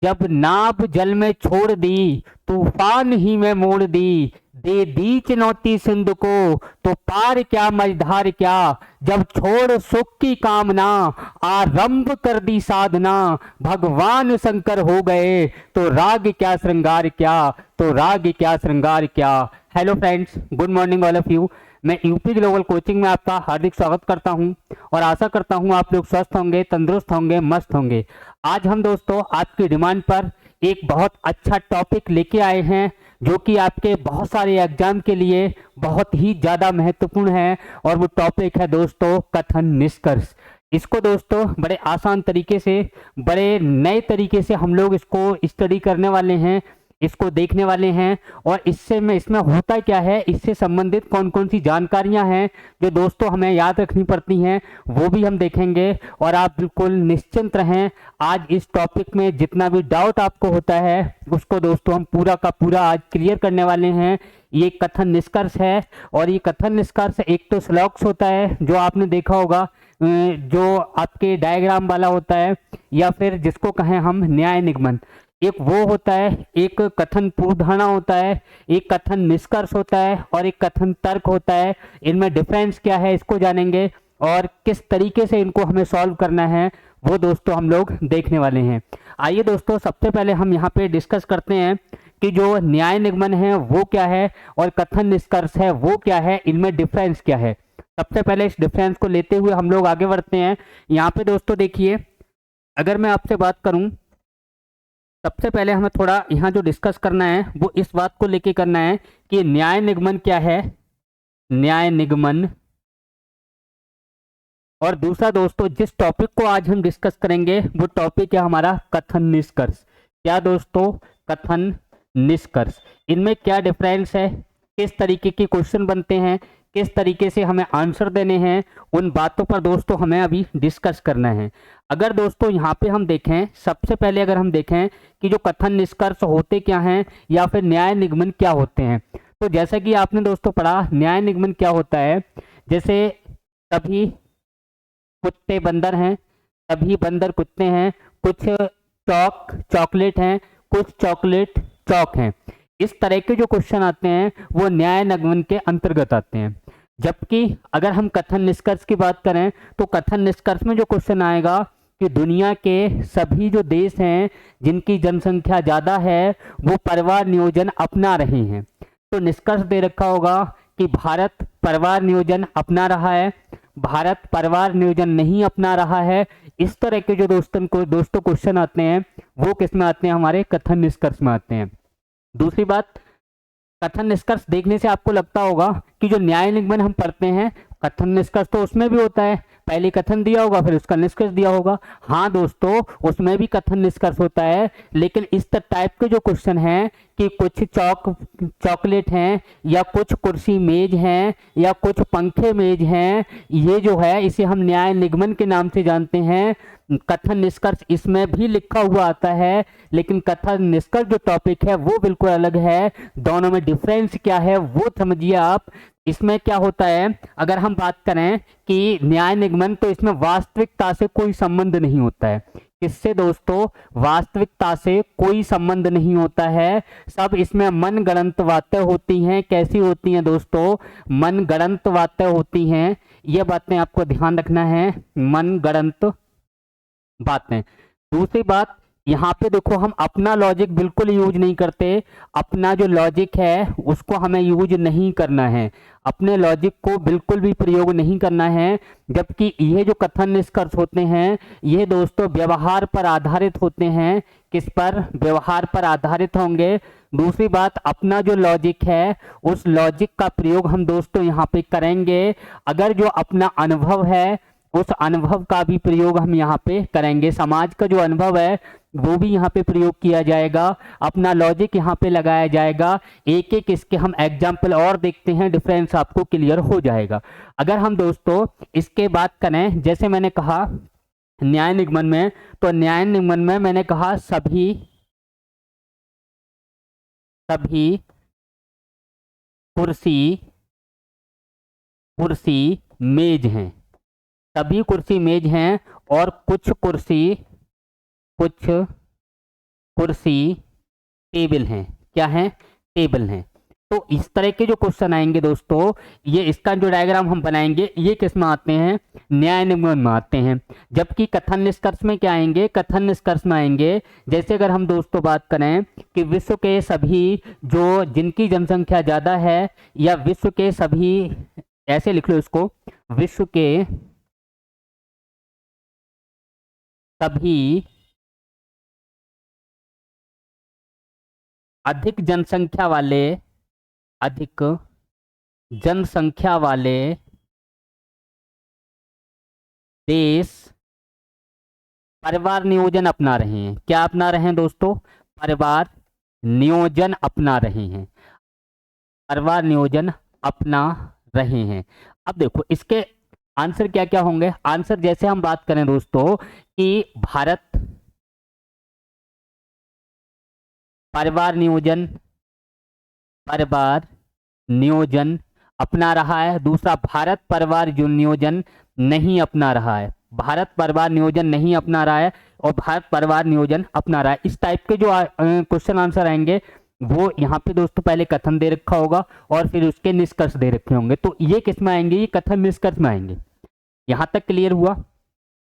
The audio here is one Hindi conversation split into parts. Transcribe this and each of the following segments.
जब नाव जल में छोड़ दी, तूफान ही में मोड़ दी, दे दी चुनौती सिंधु को, तो पार क्या मझधार क्या, जब छोड़ सुख की कामना, आरंभ कर दी साधना, भगवान शंकर हो गए, तो राग क्या श्रृंगार क्या, तो राग क्या श्रृंगार क्या। Hello friends, good morning all of you. मैं यूपी ग्लोबल कोचिंग में आपका हार्दिक स्वागत करता हूं और आशा करता हूं आप लोग स्वस्थ होंगे, तंदुरुस्त होंगे, मस्त होंगे। आज हम दोस्तों आपकी डिमांड पर एक बहुत अच्छा टॉपिक लेके आए हैं जो कि आपके बहुत सारे एग्जाम के लिए बहुत ही ज़्यादा महत्वपूर्ण है, और वो टॉपिक है दोस्तों कथन निष्कर्ष। इसको दोस्तों बड़े आसान तरीके से, बड़े नए तरीके से हम लोग इसको स्टडी करने वाले हैं, इसको देखने वाले हैं। और इसमें होता क्या है, इससे संबंधित कौन कौन सी जानकारियां हैं जो दोस्तों हमें याद रखनी पड़ती हैं, वो भी हम देखेंगे। और आप बिल्कुल निश्चिंत रहें, आज इस टॉपिक में जितना भी डाउट आपको होता है उसको दोस्तों हम पूरा का पूरा आज क्लियर करने वाले हैं। ये कथन निष्कर्ष है, और ये कथन निष्कर्ष एक तो श्लोक्स होता है जो आपने देखा होगा, जो आपके डायग्राम वाला होता है, या फिर जिसको कहें हम न्याय निगमन, एक वो होता है, एक कथन पूर्वधारणा होता है, एक कथन निष्कर्ष होता है, और एक कथन तर्क होता है। इनमें डिफरेंस क्या है इसको जानेंगे, और किस तरीके से इनको हमें सॉल्व करना है वो दोस्तों हम लोग देखने वाले हैं। आइए दोस्तों, सबसे पहले हम यहाँ पे डिस्कस करते हैं कि जो न्याय निगमन है वो क्या है और कथन निष्कर्ष है वो क्या है, इनमें डिफरेंस क्या है। सबसे पहले इस डिफरेंस को लेते हुए हम लोग आगे बढ़ते हैं। यहाँ पे दोस्तों देखिए, अगर मैं आपसे बात करूं, सबसे पहले हमें थोड़ा यहाँ जो डिस्कस करना है वो इस बात को लेके करना है कि न्याय निगमन क्या है, न्याय निगमन। और दूसरा दोस्तों, जिस टॉपिक को आज हम डिस्कस करेंगे वो टॉपिक है हमारा कथन निष्कर्ष। क्या दोस्तों, कथन निष्कर्ष। इनमें क्या डिफरेंस है, किस तरीके के क्वेश्चन बनते हैं, किस तरीके से हमें आंसर देने हैं, उन बातों पर दोस्तों हमें अभी डिस्कस करना है। अगर दोस्तों यहाँ पे हम देखें, सबसे पहले अगर हम देखें कि जो कथन निष्कर्ष होते क्या हैं या फिर न्याय निगमन क्या होते हैं, तो जैसा कि आपने दोस्तों पढ़ा, न्याय निगमन क्या होता है, जैसे सभी कुत्ते बंदर हैं, सभी बंदर कुत्ते हैं, कुछ चॉकलेट हैं, कुछ चॉकलेट चौक हैं। इस तरह के जो क्वेश्चन आते हैं वो न्याय निगमन के अंतर्गत आते हैं। जबकि अगर हम कथन निष्कर्ष की बात करें तो कथन निष्कर्ष में जो क्वेश्चन आएगा कि दुनिया के सभी जो देश हैं जिनकी जनसंख्या ज़्यादा है वो परिवार नियोजन अपना रहे हैं। तो निष्कर्ष दे रखा होगा कि भारत परिवार नियोजन अपना रहा है, भारत परिवार नियोजन नहीं अपना रहा है। इस तरह के जो दोस्तों क्वेश्चन आते हैं वो किस में आते हैं, हमारे कथन निष्कर्ष में आते हैं। दूसरी बात, कथन निष्कर्ष देखने से आपको लगता होगा कि जो न्याय निगमन हम पढ़ते हैं, कथन निष्कर्ष तो उसमें भी होता है, पहले कथन दिया होगा फिर उसका निष्कर्ष दिया होगा। हाँ दोस्तों, उसमें भी कथन निष्कर्ष होता है, लेकिन इस टाइप के जो क्वेश्चन हैं कि कुछ चॉकलेट हैं, या कुछ कुर्सी मेज हैं, या कुछ पंखे मेज हैं, ये जो है इसे हम न्याय निगमन के नाम से जानते हैं। कथन निष्कर्ष इसमें भी लिखा हुआ आता है, लेकिन कथन निष्कर्ष जो टॉपिक है वो बिल्कुल अलग है। दोनों में डिफरेंस क्या है वो समझिए आप। इसमें क्या होता है, अगर हम बात करें कि न्याय निगमन, तो इसमें वास्तविकता से कोई संबंध नहीं होता है। किससे दोस्तों, वास्तविकता से कोई संबंध नहीं होता है। सब इसमें मन गढ़ंत बातें होती हैं। कैसी होती हैं दोस्तों, मन गढ़ंत बातें होती हैं। ये बातें आपको ध्यान रखना है, मन गढ़ंत बातें। दूसरी बात, यहाँ पे देखो हम अपना लॉजिक बिल्कुल यूज नहीं करते। अपना जो लॉजिक है उसको हमें यूज नहीं करना है, अपने लॉजिक को बिल्कुल भी प्रयोग नहीं करना है। जबकि ये जो कथन निष्कर्ष होते हैं ये दोस्तों व्यवहार पर आधारित होते हैं। किस पर, व्यवहार पर आधारित होंगे। दूसरी बात, अपना जो लॉजिक है उस लॉजिक का प्रयोग हम दोस्तों यहाँ पे करेंगे। अगर जो अपना अनुभव है उस अनुभव का भी प्रयोग हम यहाँ पे करेंगे। समाज का जो अनुभव है वो भी यहाँ पे प्रयोग किया जाएगा, अपना लॉजिक यहाँ पे लगाया जाएगा। एक एक इसके हम एग्जाम्पल और देखते हैं, डिफरेंस आपको क्लियर हो जाएगा। अगर हम दोस्तों इसके बात करें, जैसे मैंने कहा न्याय निगमन में, तो न्याय निगमन में मैंने कहा सभी कुर्सी कुर्सी मेज हैं, सभी कुर्सी मेज हैं, और कुछ कुर्सी टेबल हैं। क्या हैं? टेबल हैं। तो इस तरह के जो क्वेश्चन आएंगे दोस्तों, ये इसका जो डायग्राम हम बनाएंगे ये किस में आते हैं? न्याय निगमन में आते हैं। जबकि कथन निष्कर्ष में क्या आएंगे? कथन निष्कर्ष में आएंगे जैसे अगर हम दोस्तों बात करें कि विश्व के सभी जो जिनकी जनसंख्या ज़्यादा है, या विश्व के सभी, ऐसे लिख लो इसको, विश्व के सभी अधिक जनसंख्या वाले, अधिक जनसंख्या वाले देश परिवार नियोजन अपना रहे हैं। क्या अपना रहे हैं दोस्तों? परिवार नियोजन अपना रहे हैं। परिवार नियोजन अपना रहे हैं। अब देखो इसके आंसर क्या क्या होंगे। आंसर जैसे हम बात करें दोस्तों कि भारत परिवार नियोजन अपना रहा है। दूसरा, भारत परिवार नियोजन नहीं अपना रहा है। भारत परिवार नियोजन नहीं अपना रहा है और भारत परिवार नियोजन अपना रहा है। इस टाइप के जो क्वेश्चन आंसर आएंगे वो यहाँ पे दोस्तों पहले कथन दे रखा होगा और फिर उसके निष्कर्ष दे रखे होंगे। तो ये किस में आएंगे? ये कथन निष्कर्ष में आएंगे। यहाँ तक क्लियर हुआ?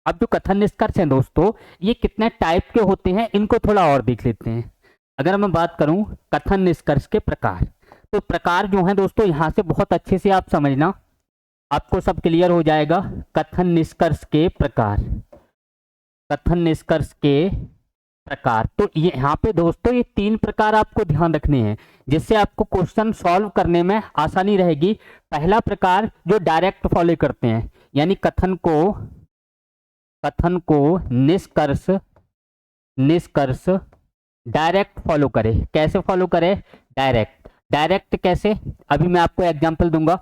अब जो कथन निष्कर्ष हैं दोस्तों, ये कितने टाइप के होते हैं इनको थोड़ा और देख लेते हैं। अगर मैं बात करूं कथन निष्कर्ष के प्रकार, तो प्रकार जो है दोस्तों यहाँ से बहुत अच्छे से आप समझना, आपको सब क्लियर हो जाएगा। कथन निष्कर्ष के प्रकार, कथन निष्कर्ष के प्रकार, तो ये यहाँ पे दोस्तों ये 3 प्रकार आपको ध्यान रखने हैं जिससे आपको क्वेश्चन सॉल्व करने में आसानी रहेगी। पहला प्रकार जो डायरेक्ट फॉलो करते हैं, यानी कथन को निष्कर्ष डायरेक्ट फॉलो करे। कैसे फॉलो करे? डायरेक्ट कैसे? अभी मैं आपको एग्जांपल दूंगा।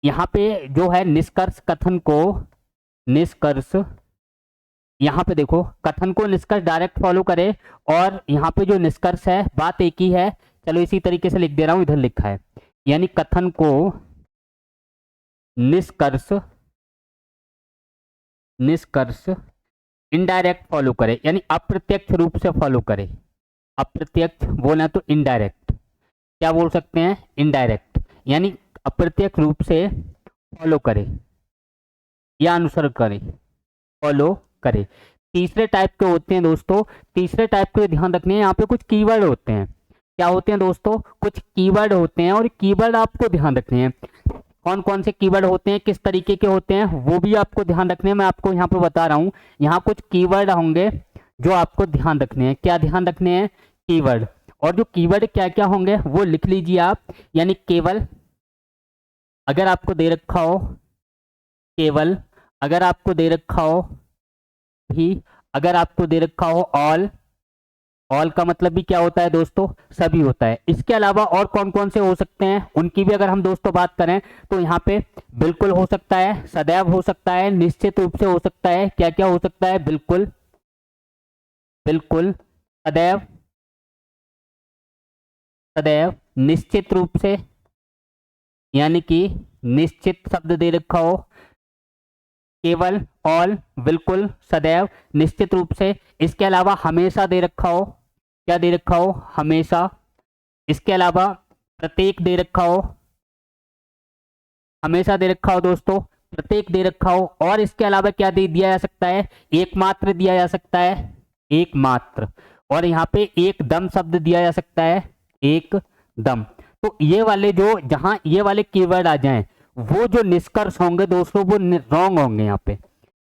यहाँ पे जो है निष्कर्ष, कथन को निष्कर्ष, यहाँ पे देखो कथन को निष्कर्ष डायरेक्ट फॉलो करे और यहाँ पे जो निष्कर्ष है बात एक ही है। चलो इसी तरीके से लिख दे रहा हूं, इधर लिखा है, यानी कथन को निष्कर्ष इनडायरेक्ट फॉलो करे, यानी अप्रत्यक्ष रूप से फॉलो करे। अप्रत्यक्ष बोलना तो इनडायरेक्ट, क्या बोल सकते हैं? इनडायरेक्ट, यानी अप्रत्यक्ष रूप से फॉलो करे या अनुसरण करे, फॉलो करे। तीसरे टाइप के होते हैं दोस्तों, तीसरे टाइप के ध्यान रखने हैं, यहाँ पे कुछ कीवर्ड होते हैं। क्या होते हैं दोस्तों? कुछ कीवर्ड होते हैं और कीवर्ड आपको ध्यान रखने हैं। कौन कौन से कीवर्ड होते हैं, किस तरीके के होते हैं, वो भी आपको ध्यान रखने हैं। मैं आपको यहाँ पे बता रहा हूँ, यहाँ कुछ कीवर्ड होंगे जो आपको ध्यान रखने हैं। क्या ध्यान रखने हैं? कीवर्ड। और जो कीवर्ड क्या क्या होंगे वो लिख लीजिए आप, यानी केवल अगर आपको दे रखा हो, केवल अगर आपको दे रखा हो भी, अगर आपको दे रखा हो ऑल का मतलब भी क्या होता है दोस्तों? सभी होता है। इसके अलावा और कौन कौन से हो सकते हैं उनकी भी अगर हम दोस्तों बात करें तो यहाँ पे बिल्कुल हो सकता है, सदैव हो सकता है, निश्चित रूप से हो सकता है। क्या क्या हो सकता है? बिल्कुल, सदैव, निश्चित रूप से, यानी कि निश्चित शब्द दे रखा हो, केवल, ऑल, बिल्कुल, सदैव, निश्चित रूप से। इसके अलावा हमेशा दे रखा हो, क्या दे रखा हो? हमेशा। इसके अलावा प्रत्येक दे रखा हो, हमेशा दे रखा हो दोस्तों, प्रत्येक दे रखा हो। और इसके अलावा क्या दे दिया जा सकता है? एकमात्र दिया जा सकता है, एकमात्र। और यहाँ पे एकदम शब्द दिया जा सकता है, एकदम। तो ये वाले जो, जहां ये वाले कीवर्ड आ जाएं, वो जो निष्कर्ष होंगे दोस्तों वो रॉन्ग होंगे। यहाँ पे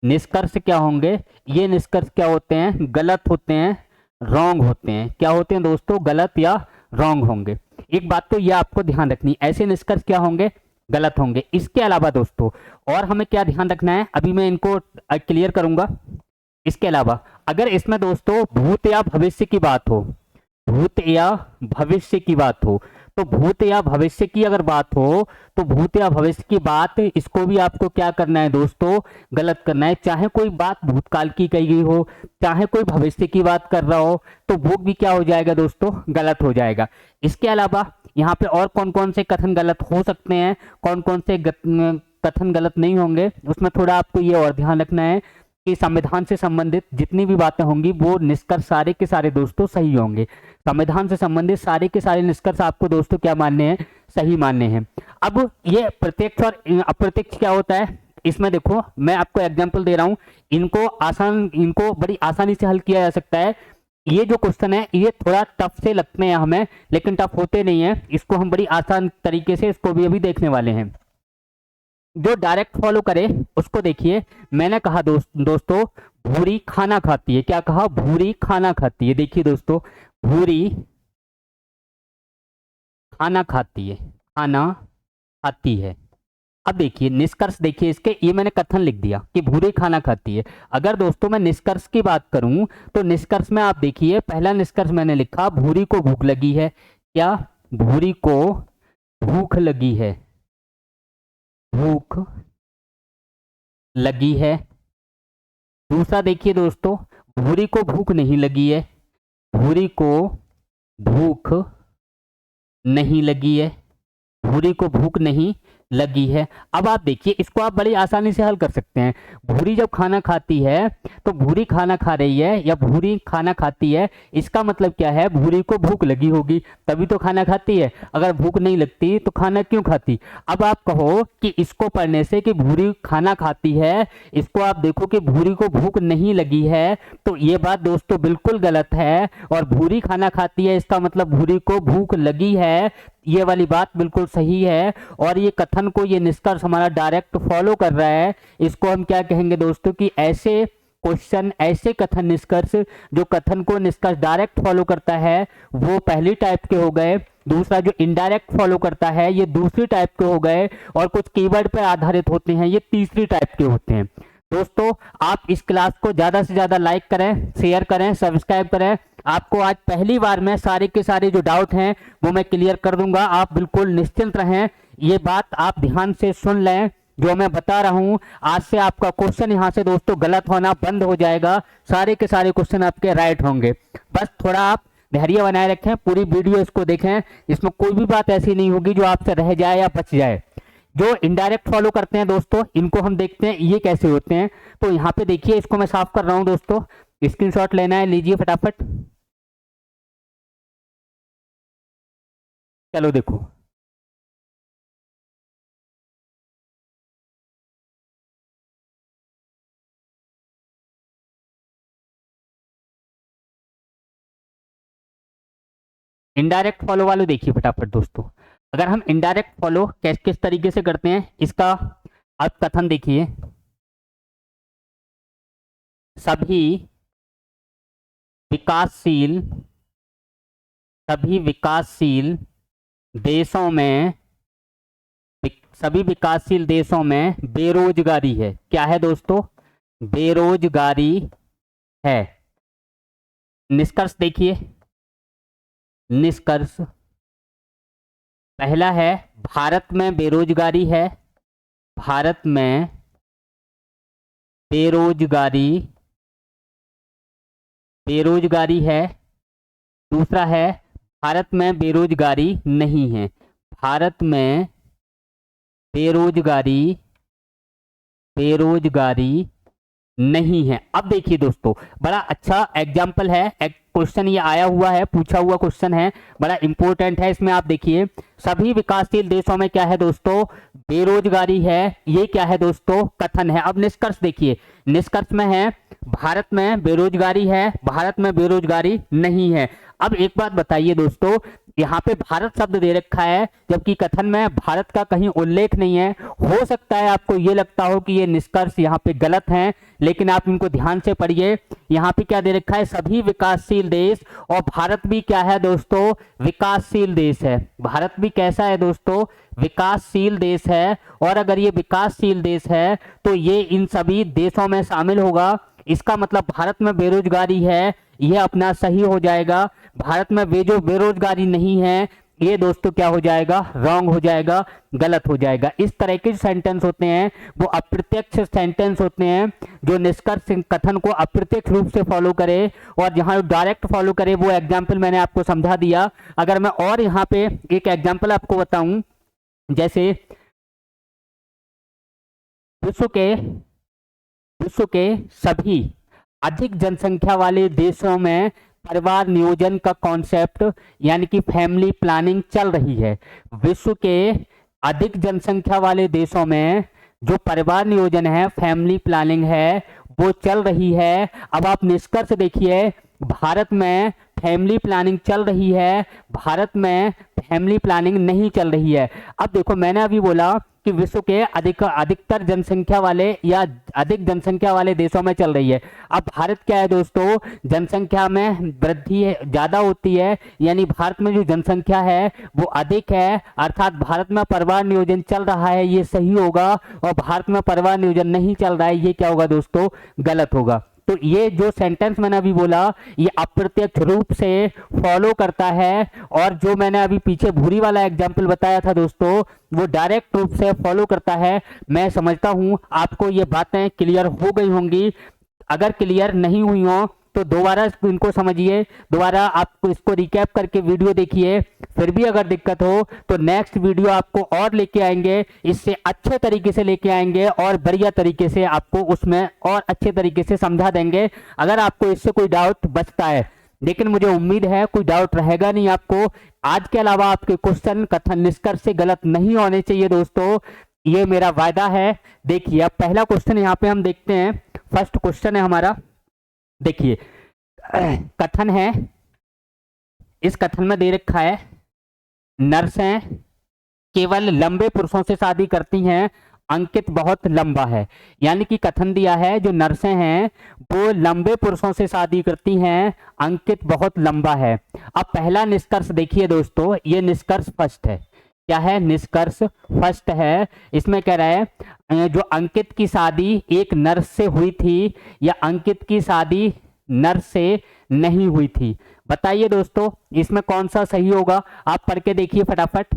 निष्कर्ष क्या होंगे? ये निष्कर्ष क्या होते हैं? गलत होते हैं, रॉन्ग होते हैं। क्या होते हैं दोस्तों? गलत या रॉन्ग होंगे। एक बात तो ये आपको ध्यान रखनी, ऐसे निष्कर्ष क्या होंगे? गलत होंगे। इसके अलावा दोस्तों और हमें क्या ध्यान रखना है, अभी मैं इनको क्लियर करूंगा। इसके अलावा अगर इसमें दोस्तों भूत या भविष्य की बात हो, भूत या भविष्य की बात हो, तो भूत या भविष्य की अगर बात हो तो भूत या भविष्य की बात, इसको भी आपको क्या करना है दोस्तों? गलत करना है। चाहे कोई बात भूतकाल की कही गई हो, चाहे कोई भविष्य की बात कर रहा हो, तो वो भी क्या हो जाएगा दोस्तों? गलत हो जाएगा। इसके अलावा यहाँ पे और कौन कौन से कथन गलत हो सकते हैं, कौन कौन से कथन गलत नहीं होंगे, उसमें थोड़ा आपको ये और ध्यान रखना है कि संविधान से संबंधित जितनी भी बातें होंगी वो निष्कर्ष सारे के सारे दोस्तों सही होंगे। संविधान से संबंधित सारे के सारे निष्कर्ष आपको दोस्तों क्या मानने हैं, सही मानने हैं। अब ये प्रत्यक्ष और अप्रत्यक्ष क्या होता है, इसमें देखो मैं आपको एग्जांपल दे रहा हूं, इनको बड़ी आसानी से हल किया जा सकता है। ये जो क्वेश्चन है ये थोड़ा टफ से लगते हैं हमें, लेकिन टफ होते नहीं है, इसको हम बड़ी आसान तरीके से इसको भी अभी देखने वाले हैं। जो डायरेक्ट फॉलो करे उसको देखिए, मैंने कहा दोस्तों भूरी खाना खाती है, क्या कहा, भूरी खाना खाती है। देखिए दोस्तों भूरी खाना खाती है, खाना खाती है। अब देखिए निष्कर्ष देखिए इसके, ये मैंने कथन लिख दिया कि भूरी खाना खाती है। अगर दोस्तों मैं निष्कर्ष की बात करूं तो निष्कर्ष में आप देखिए पहला निष्कर्ष मैंने लिखा भूरी को भूख लगी है, क्या, भूरी को भूख लगी है, भूख लगी है। दूसरा देखिए दोस्तों भूरी को भूख नहीं लगी है, भूरी को भूख नहीं लगी है, भूरी को भूख नहीं लगी है। अब आप देखिए इसको आप बड़ी आसानी से हल कर सकते हैं। भूरी जब खाना खाती है तो भूरी खाना खा रही है या भूरी खाना खाती है, इसका मतलब क्या है, भूरी को भूख लगी होगी तभी तो खाना खाती है, अगर भूख नहीं लगती तो खाना क्यों खाती। अब आप कहो कि इसको पढ़ने से कि भूरी खाना खाती है, इसको आप देखो कि भूरी को भूख नहीं लगी है, तो ये बात दोस्तों बिल्कुल गलत है। और भूरी खाना खाती है इसका मतलब भूरी को भूख लगी है, ये वाली बात बिल्कुल सही है। और ये कथन को, ये निष्कर्ष हमारा डायरेक्ट फॉलो कर रहा है। इसको हम क्या कहेंगे दोस्तों कि ऐसे क्वेश्चन, ऐसे कथन निष्कर्ष जो कथन को निष्कर्ष डायरेक्ट फॉलो करता है वो पहली टाइप के हो गए। दूसरा जो इनडायरेक्ट फॉलो करता है ये दूसरी टाइप के हो गए, और कुछ कीवर्ड पर आधारित होते हैं ये तीसरी टाइप के होते हैं। दोस्तों आप इस क्लास को ज्यादा से ज्यादा लाइक करें, शेयर करें, सब्सक्राइब करें। आपको आज पहली बार में सारे के सारे जो डाउट हैं वो मैं क्लियर कर दूंगा, आप बिल्कुल निश्चिंत रहें। ये बात आप ध्यान से सुन लें जो मैं बता रहा हूं। आज से आपका क्वेश्चन यहां से दोस्तों गलत होना बंद हो जाएगा, सारे के सारे क्वेश्चन आपके राइट होंगे। बस थोड़ा आप धैर्य बनाए रखें, पूरी वीडियो इसको देखें, इसमें कोई भी बात ऐसी नहीं होगी जो आपसे रह जाए या बच जाए। जो इनडायरेक्ट फॉलो करते हैं दोस्तों इनको हम देखते हैं ये कैसे होते हैं। तो यहाँ पे देखिए इसको मैं साफ कर रहा हूं दोस्तों, स्क्रीनशॉट लेना है, लीजिए फटाफट। चलो देखो इनडायरेक्ट फॉलो वाले देखिए फटाफट दोस्तों। अगर हम इनडायरेक्ट फॉलो किस किस तरीके से करते हैं इसका आप कथन देखिए, सभी विकासशील सभी विकासशील देशों में सभी विकासशील देशों में बेरोजगारी है। क्या है दोस्तों, बेरोजगारी है। निष्कर्ष देखिए, निष्कर्ष पहला है भारत में बेरोजगारी है, भारत में बेरोजगारी है। दूसरा है भारत में बेरोजगारी नहीं है, भारत में बेरोजगारी नहीं है। अब देखिए दोस्तों बड़ा अच्छा एग्जाम्पल है, क्वेश्चन ये आया हुआ है, पूछा हुआ क्वेश्चन है, बड़ा इंपॉर्टेंट है। इसमें आप देखिए सभी विकासशील देशों में क्या है दोस्तों, बेरोजगारी है। ये क्या है दोस्तों, कथन है। अब निष्कर्ष देखिए, निष्कर्ष में है भारत में बेरोजगारी है, भारत में बेरोजगारी नहीं है। अब एक बात बताइए दोस्तों, यहाँ पे भारत शब्द दे रखा है जबकि कथन में भारत का कहीं उल्लेख नहीं है। हो सकता है आपको ये लगता हो कि ये निष्कर्ष यहाँ पे गलत हैं, लेकिन आप इनको ध्यान से पढ़िए। यहाँ पे क्या दे रखा है, सभी विकासशील देश, और भारत भी क्या है दोस्तों, विकासशील देश है। भारत भी कैसा है दोस्तों, विकासशील देश है। और अगर ये विकासशील देश है तो ये इन सभी देशों में शामिल होगा। इसका मतलब भारत में बेरोजगारी है, यह अपना सही हो जाएगा। भारत में जो बेरोजगारी नहीं है ये दोस्तों क्या हो जाएगा, रॉन्ग हो जाएगा, गलत हो जाएगा। इस तरह के सेंटेंस होते हैं वो अप्रत्यक्ष सेंटेंस होते हैं, जो निष्कर्ष कथन को अप्रत्यक्ष रूप से फॉलो करे, और जहां डायरेक्ट फॉलो करे वो एग्जाम्पल मैंने आपको समझा दिया। अगर मैं और यहाँ पे एक एग्जाम्पल आपको बताऊं, जैसे विश्व के सभी अधिक जनसंख्या वाले देशों में परिवार नियोजन का कॉन्सेप्ट यानी कि फैमिली प्लानिंग चल रही है। विश्व के अधिक जनसंख्या वाले देशों में जो परिवार नियोजन है, फैमिली प्लानिंग है, वो चल रही है। अब आप निष्कर्ष देखिए, भारत में फैमिली प्लानिंग चल रही है, भारत में फैमिली प्लानिंग नहीं चल रही है। अब देखो, मैंने अभी बोला कि विश्व के अधिकतर जनसंख्या वाले या अधिक जनसंख्या वाले देशों में चल रही है। अब भारत क्या है दोस्तों, जनसंख्या में वृद्धि ज़्यादा होती है, यानी भारत में जो जनसंख्या है वो अधिक है, अर्थात भारत में परिवार नियोजन चल रहा है, ये सही होगा। और भारत में परिवार नियोजन नहीं चल रहा है, ये क्या होगा दोस्तों, गलत होगा। तो ये जो सेंटेंस मैंने अभी बोला ये अप्रत्यक्ष रूप से फॉलो करता है, और जो मैंने अभी पीछे भूरी वाला एग्जाम्पल बताया था दोस्तों, वो डायरेक्ट रूप से फॉलो करता है। मैं समझता हूं आपको ये बातें क्लियर हो गई होंगी। अगर क्लियर नहीं हुई हो तो दोबारा इनको समझिए, दोबारा आपको इसको रिकैप करके वीडियो देखिए। फिर भी अगर दिक्कत हो तो नेक्स्ट वीडियो आपको और लेके आएंगे, इससे अच्छे तरीके से लेके आएंगे और बढ़िया तरीके से आपको उसमें और अच्छे तरीके से समझा देंगे। अगर आपको इससे कोई डाउट बचता है, लेकिन मुझे उम्मीद है कोई डाउट रहेगा नहीं आपको, आज के अलावा आपके क्वेश्चन कथन निष्कर्ष से गलत नहीं होने चाहिए दोस्तों, ये मेरा वायदा है। देखिए अब पहला क्वेश्चन यहाँ पे हम देखते हैं। फर्स्ट क्वेश्चन है हमारा, देखिए कथन है, इस कथन में दे रखा है नर्सें केवल लंबे पुरुषों से शादी करती हैं, अंकित बहुत लंबा है। यानी कि कथन दिया है जो नर्सें हैं वो लंबे पुरुषों से शादी करती हैं, अंकित बहुत लंबा है। अब पहला निष्कर्ष देखिए दोस्तों, ये निष्कर्ष फर्स्ट है। क्या है, निष्कर्ष फर्स्ट है। इसमें कह रहा है जो अंकित की शादी एक नर्स से हुई थी या अंकित की शादी नर्स से नहीं हुई थी। बताइए दोस्तों इसमें कौन सा सही होगा, आप पढ़ के देखिए फटाफट।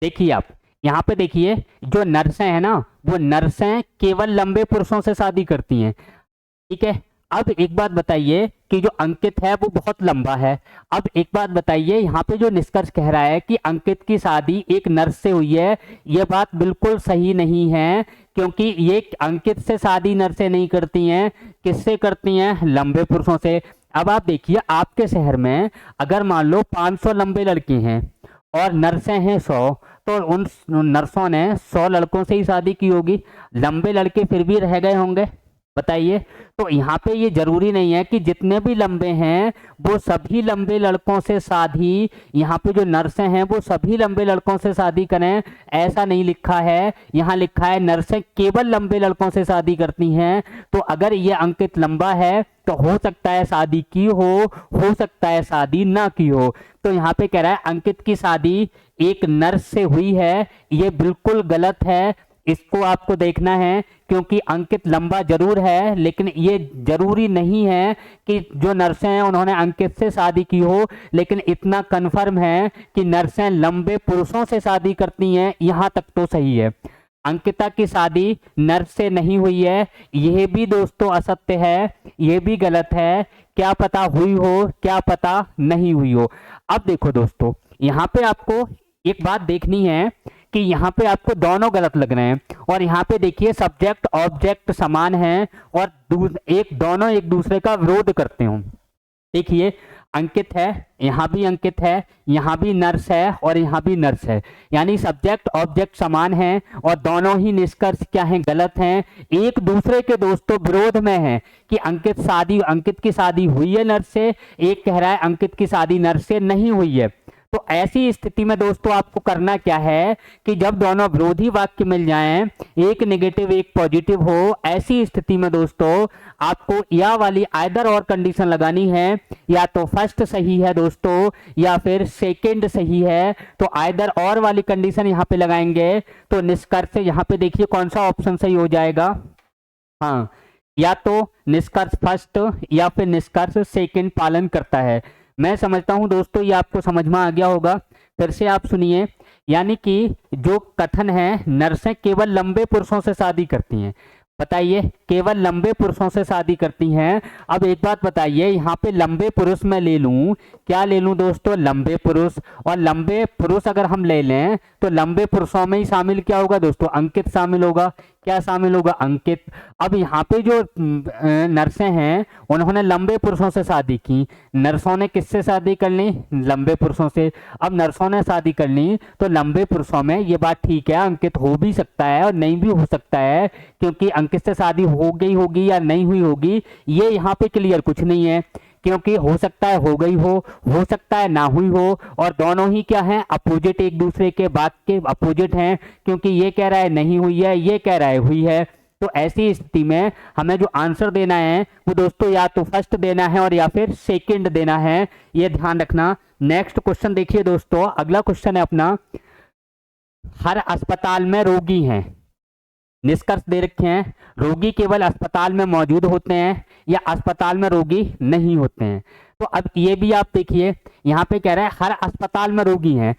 देखिए आप यहाँ पे देखिए, जो नर्सें हैं ना वो नर्सें केवल लंबे पुरुषों से शादी करती हैं, ठीक है। अब एक बात बताइए कि जो अंकित है वो बहुत लंबा है। अब एक बात बताइए, यहाँ पे जो निष्कर्ष कह रहा है कि अंकित की शादी एक नर्स से हुई है, ये बात बिल्कुल सही नहीं है, क्योंकि ये अंकित से शादी नर्सें नहीं करती हैं, किससे करती हैं, लंबे पुरुषों से। अब आप देखिए आपके शहर में अगर मान लो 500 लंबे लड़के हैं और नर्सें हैं 100, तो उन नर्सों ने 100 लड़कों से ही शादी की होगी, लंबे लड़के फिर भी रह गए होंगे। बताइए, तो यहाँ पे ये जरूरी नहीं है कि जितने भी लंबे हैं वो सभी लंबे लड़कों से शादी, यहाँ पे जो नर्सें हैं वो सभी लंबे लड़कों से शादी करें, ऐसा नहीं लिखा है। यहाँ लिखा है नर्सें केवल लंबे लड़कों से शादी करती हैं। तो अगर ये अंकित लंबा है तो हो सकता है शादी की हो सकता है शादी ना की हो। तो यहाँ पे कह रहा है अंकित की शादी एक नर्स से हुई है, ये बिल्कुल गलत है। इसको आपको देखना है, क्योंकि अंकित लंबा जरूर है लेकिन ये जरूरी नहीं है कि जो नर्सें हैं उन्होंने अंकित से शादी की हो, लेकिन इतना कन्फर्म है कि नर्सें लंबे पुरुषों से शादी करती हैं, यहाँ तक तो सही है। अंकिता की शादी नर्स से नहीं हुई है, यह भी दोस्तों असत्य है, यह भी गलत है। क्या पता हुई हो, क्या पता नहीं हुई हो। अब देखो दोस्तों, यहाँ पे आपको एक बात देखनी है कि यहाँ पे आपको दोनों गलत लग रहे हैं, और यहाँ पे देखिए सब्जेक्ट ऑब्जेक्ट समान हैं और दोनों एक दूसरे का विरोध करते हो। देखिए अंकित है, यहाँ भी अंकित है, यहाँ भी नर्स है और यहाँ भी नर्स है, यानी सब्जेक्ट ऑब्जेक्ट समान हैं और दोनों ही निष्कर्ष क्या हैं, गलत हैं। एक दूसरे के दोस्तों विरोध में है कि अंकित की शादी हुई है नर्स से, एक कह रहा है अंकित की शादी नर्स से नहीं हुई है। तो ऐसी स्थिति में दोस्तों आपको करना क्या है कि जब दोनों विरोधी वाक्य मिल जाएं, एक नेगेटिव एक पॉजिटिव हो, ऐसी स्थिति में दोस्तों आपको या वाली आइदर और कंडीशन लगानी है, या तो फर्स्ट सही है दोस्तों या फिर सेकंड सही है। तो आइदर और वाली कंडीशन यहाँ पे लगाएंगे तो निष्कर्ष यहाँ पे देखिए कौन सा ऑप्शन सही हो जाएगा। हाँ, या तो निष्कर्ष फर्स्ट या फिर निष्कर्ष सेकंड पालन करता है। मैं समझता हूं दोस्तों ये आपको समझ में आ गया होगा। फिर से आप सुनिए, यानी कि जो कथन है नर्सें केवल लंबे पुरुषों से शादी करती हैं, बताइए, केवल लंबे पुरुषों से शादी करती हैं। अब एक बात बताइए, यहाँ पे लंबे पुरुष मैं ले लूं, क्या ले लूं दोस्तों, लंबे पुरुष। और लंबे पुरुष अगर हम ले लें तो लंबे पुरुषों में ही शामिल क्या होगा दोस्तों, अंकित शामिल होगा। क्या शामिल होगा, अंकित। अब यहाँ पे जो नर्सें हैं उन्होंने लंबे पुरुषों से शादी की, नर्सों ने किससे शादी कर ली, लंबे पुरुषों से। अब नर्सों ने शादी कर ली तो लंबे पुरुषों में, ये बात ठीक है, अंकित हो भी सकता है और नहीं भी हो सकता है, क्योंकि अंकित से शादी हो गई होगी या नहीं हुई होगी ये यहाँ पे क्लियर कुछ नहीं है, क्योंकि हो सकता है हो गई हो सकता है ना हुई हो, और दोनों ही क्या हैं, अपोजिट, एक दूसरे के बात के अपोजिट हैं, क्योंकि ये कह रहा है नहीं हुई है, ये कह रहा है हुई है। तो ऐसी स्थिति में हमें जो आंसर देना है वो दोस्तों या तो फर्स्ट देना है और या फिर सेकंड देना है, ये ध्यान रखना। नेक्स्ट क्वेश्चन देखिए दोस्तों, अगला क्वेश्चन है अपना, हर अस्पताल में रोगी हैं, निष्कर्ष दे रखे हैं, रोगी केवल अस्पताल में मौजूद होते हैं या अस्पताल में रोगी नहीं होते हैं। तो अब ये भी आप देखिए, यहाँ पे कह रहा है हर अस्पताल में रोगी हैं,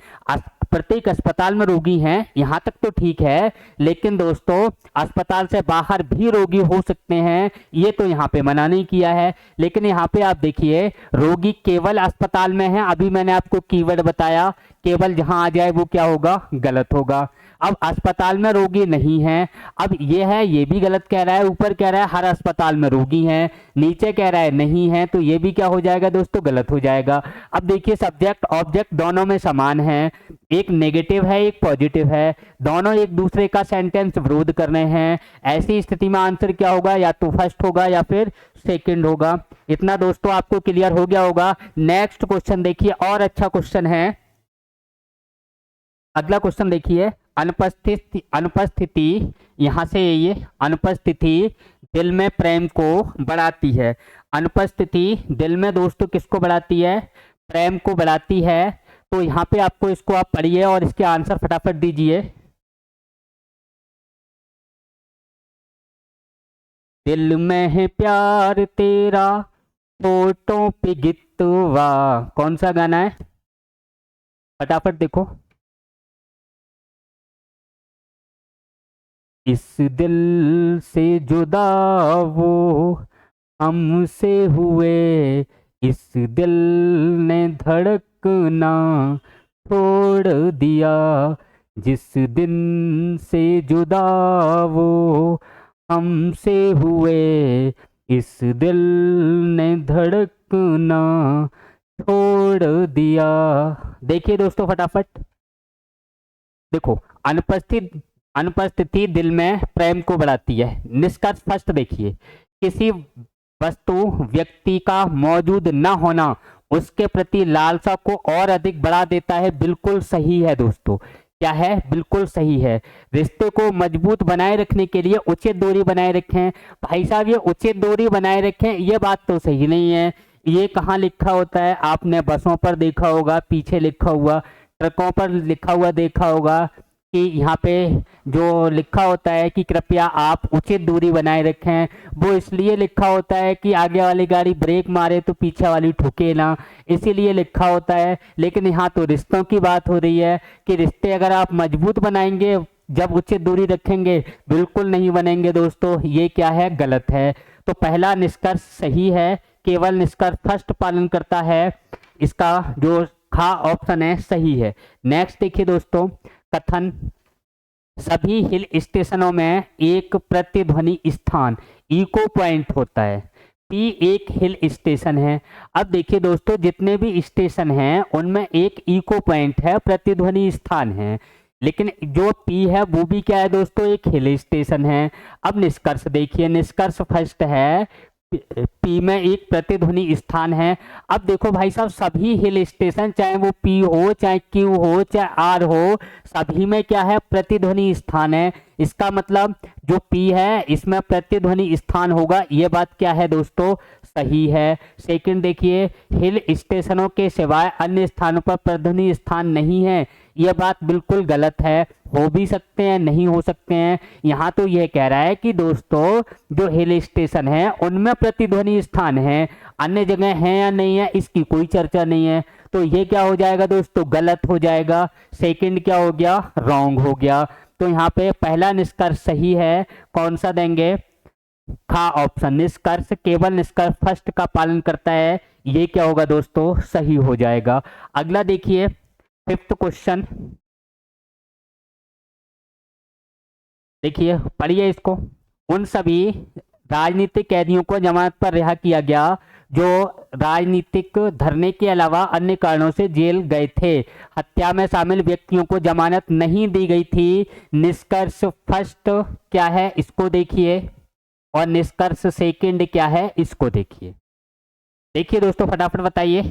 प्रत्येक अस्पताल में रोगी हैं, यहाँ तक तो ठीक है, लेकिन दोस्तों अस्पताल से बाहर भी रोगी हो सकते हैं, ये तो यहाँ पे मना नहीं किया है। लेकिन यहाँ पे आप देखिए, रोगी केवल अस्पताल में है, अभी मैंने आपको कीवर्ड बताया, केवल जहां आ जाए वो क्या होगा, गलत होगा। अब अस्पताल में रोगी नहीं है, अब ये है, ये भी गलत कह रहा है, ऊपर कह रहा है हर अस्पताल में रोगी हैं, नीचे कह रहा है नहीं है, तो ये भी क्या हो जाएगा दोस्तों, गलत हो जाएगा। अब देखिए, सब्जेक्ट ऑब्जेक्ट दोनों में समान है, एक नेगेटिव है एक पॉजिटिव है, दोनों एक दूसरे का सेंटेंस विरोध कर रहे हैं, ऐसी स्थिति में आंसर क्या होगा, या तो फर्स्ट होगा या फिर सेकंड होगा। इतना दोस्तों आपको क्लियर हो गया होगा। नेक्स्ट क्वेश्चन देखिए, और अच्छा क्वेश्चन है, अगला क्वेश्चन देखिए, अनुपस्थिति, यहां से ये अनुपस्थिति दिल में प्रेम को बढ़ाती है। अनुपस्थिति दिल में दोस्तों किसको बढ़ाती है, प्रेम को बढ़ाती है। तो यहाँ पे आपको इसको आप पढ़िए और इसके आंसर फटाफट दीजिए। दिल में है प्यार तेरा, फोटो पे गितवा, कौन सा गाना है, फटाफट देखो। इस दिल से जुदा वो हमसे हुए, इस दिल ने धड़कना छोड़ दिया, जिस दिन से जुदा वो हमसे हुए, इस दिल ने धड़कना छोड़ दिया। देखिए दोस्तों फटाफट देखो, अनुपस्थिति दिल में प्रेम को बढ़ाती है। निष्कर्ष फर्स्ट देखिए, किसी वस्तु व्यक्ति का मौजूद न होना उसके प्रति लालसा को और अधिक बढ़ा देता है। बिल्कुल सही है दोस्तों, क्या है, बिल्कुल सही है। रिश्ते को मजबूत बनाए रखने के लिए उचित दूरी बनाए रखें। भाई साहब ये उचित दूरी बनाए रखें, ये बात तो सही नहीं है। ये कहाँ लिखा होता है, आपने बसों पर देखा होगा, पीछे लिखा हुआ, ट्रकों पर लिखा हुआ देखा होगा कि यहाँ पे जो लिखा होता है कि कृपया आप उचित दूरी बनाए रखें, वो इसलिए लिखा होता है कि आगे वाली गाड़ी ब्रेक मारे तो पीछे वाली ठुके ना, इसीलिए लिखा होता है। लेकिन यहाँ तो रिश्तों की बात हो रही है कि रिश्ते अगर आप मजबूत बनाएंगे जब उचित दूरी रखेंगे, बिल्कुल नहीं बनेंगे दोस्तों, ये क्या है, गलत है। तो पहला निष्कर्ष सही है, केवल निष्कर्ष फर्स्ट पालन करता है, इसका जो खा ऑप्शन है सही है। नेक्स्ट देखिए दोस्तों, कथन, सभी हिल स्टेशनों में एक प्रतिध्वनि स्थान इको पॉइंट होता है। पी एक हिल स्टेशन है। अब देखिए दोस्तों, जितने भी स्टेशन हैं उनमें एक इको पॉइंट है, प्रतिध्वनि स्थान है, लेकिन जो पी है वो भी क्या है दोस्तों, एक हिल स्टेशन है। अब निष्कर्ष देखिए, निष्कर्ष फर्स्ट है, पी में एक प्रतिध्वनि स्थान है। अब देखो भाई साहब, सभी हिल स्टेशन, चाहे वो पी हो, चाहे क्यू हो, चाहे आर हो, सभी में क्या है, प्रतिध्वनि स्थान है। इसका मतलब जो पी है इसमें प्रतिध्वनि स्थान होगा, ये बात क्या है दोस्तों, सही है। सेकंड देखिए, हिल स्टेशनों के सिवाय अन्य स्थानों पर प्रतिध्वनि स्थान नहीं है, यह बात बिल्कुल गलत है। हो भी सकते हैं, नहीं हो सकते हैं। यहाँ तो यह कह रहा है कि दोस्तों जो हिल स्टेशन है उनमें प्रतिध्वनि स्थान है, अन्य जगह है या नहीं है इसकी कोई चर्चा नहीं है। तो ये क्या हो जाएगा दोस्तों, गलत हो जाएगा। सेकंड क्या हो गया, रॉन्ग हो गया। तो यहाँ पे पहला निष्कर्ष सही है, कौन सा देंगे, खा ऑप्शन, निष्कर्ष केवल निष्कर्ष फर्स्ट का पालन करता है, ये क्या होगा दोस्तों, सही हो जाएगा। अगला देखिए 5th क्वेश्चन, देखिए पढ़िए इसको। उन सभी राजनीतिक कैदियों को जमानत पर रिहा किया गया जो राजनीतिक धरने के अलावा अन्य कारणों से जेल गए थे। हत्या में शामिल व्यक्तियों को जमानत नहीं दी गई थी। निष्कर्ष फर्स्ट क्या है इसको देखिए, और निष्कर्ष सेकंड क्या है इसको देखिए। देखिए दोस्तों फटाफट बताइए।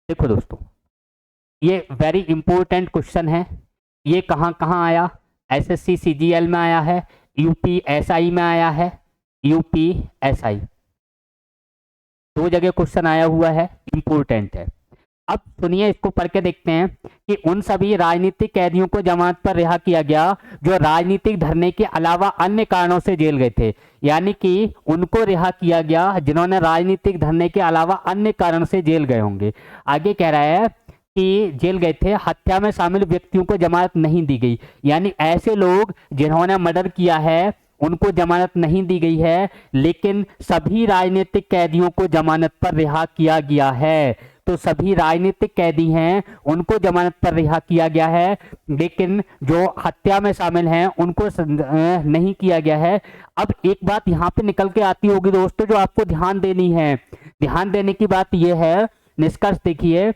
देखो दोस्तों, ये वेरी इंपॉर्टेंट क्वेश्चन है। ये कहाँ कहाँ आया, एसएससी सीजीएल में आया है, यूपी एसआई में आया है, यूपी एसआई, दो जगह क्वेश्चन आया हुआ है, इंपॉर्टेंट है। अब सुनिए, इसको पढ़ के देखते हैं कि उन सभी राजनीतिक कैदियों को जमानत पर रिहा किया गया जो राजनीतिक धरने के अलावा अन्य कारणों से जेल गए थे। यानी कि उनको रिहा किया गया जिन्होंने राजनीतिक धरने के अलावा अन्य कारण से जेल गए होंगे। आगे कह रहा है कि जेल गए थे। हत्या में शामिल व्यक्तियों को जमानत नहीं दी गई, यानी ऐसे लोग जिन्होंने मर्डर किया है उनको जमानत नहीं दी गई है, लेकिन सभी राजनीतिक कैदियों को जमानत पर रिहा किया गया है। तो सभी राजनीतिक कैदी हैं उनको जमानत पर रिहा किया गया है, लेकिन जो हत्या में शामिल हैं उनको नहीं किया गया है। अब एक बात यहाँ पे निकल के आती होगी दोस्तों, जो आपको ध्यान देनी है। ध्यान देने की बात यह है, निष्कर्ष देखिए,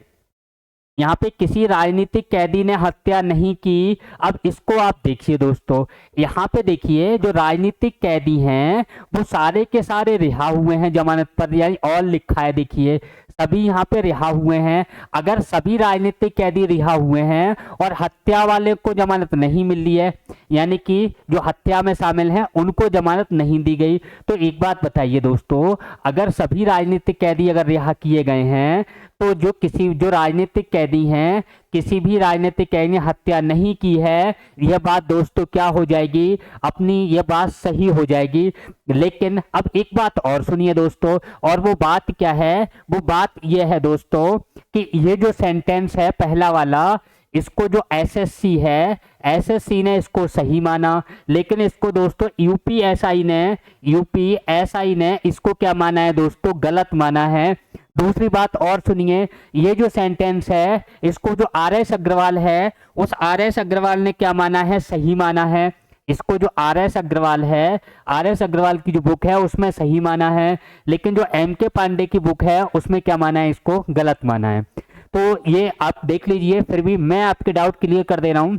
यहाँ पे किसी राजनीतिक कैदी ने हत्या नहीं की। अब इसको आप देखिए दोस्तों, यहाँ पे देखिए जो राजनीतिक कैदी हैं वो सारे के सारे रिहा हुए हैं जमानत पर, यानी और लिखा है, देखिए सभी यहाँ पे रिहा हुए हैं। अगर सभी राजनीतिक कैदी रिहा हुए हैं और हत्या वाले को जमानत नहीं मिल रही है, यानी कि जो हत्या में शामिल हैं उनको जमानत नहीं दी गई, तो एक बात बताइए दोस्तों, अगर सभी राजनीतिक कैदी अगर रिहा किए गए हैं तो जो राजनीतिक कैदी हैं, किसी भी राजनीतिक कैदी ने हत्या नहीं की है, यह बात दोस्तों क्या हो जाएगी, अपनी यह बात सही हो जाएगी। लेकिन अब एक बात और सुनिए दोस्तों, और वो बात क्या है, वो बात यह है दोस्तों कि ये जो सेंटेंस है पहला वाला, इसको जो एसएससी है, एसएससी ने इसको सही माना, लेकिन इसको दोस्तों यूपीएसआई ने इसको क्या माना है दोस्तों, गलत माना है। दूसरी बात और सुनिए, ये जो सेंटेंस है इसको जो आर.एस. अग्रवाल है, उस आर.एस. अग्रवाल ने क्या माना है, सही माना है। इसको जो आर.एस. अग्रवाल है, आर.एस. अग्रवाल की जो बुक है उसमें सही माना है, लेकिन जो एम.के. पांडे की बुक है उसमें क्या माना है, इसको गलत माना है। तो ये आप देख लीजिए, फिर भी मैं आपके डाउट क्लियर कर दे रहा हूं।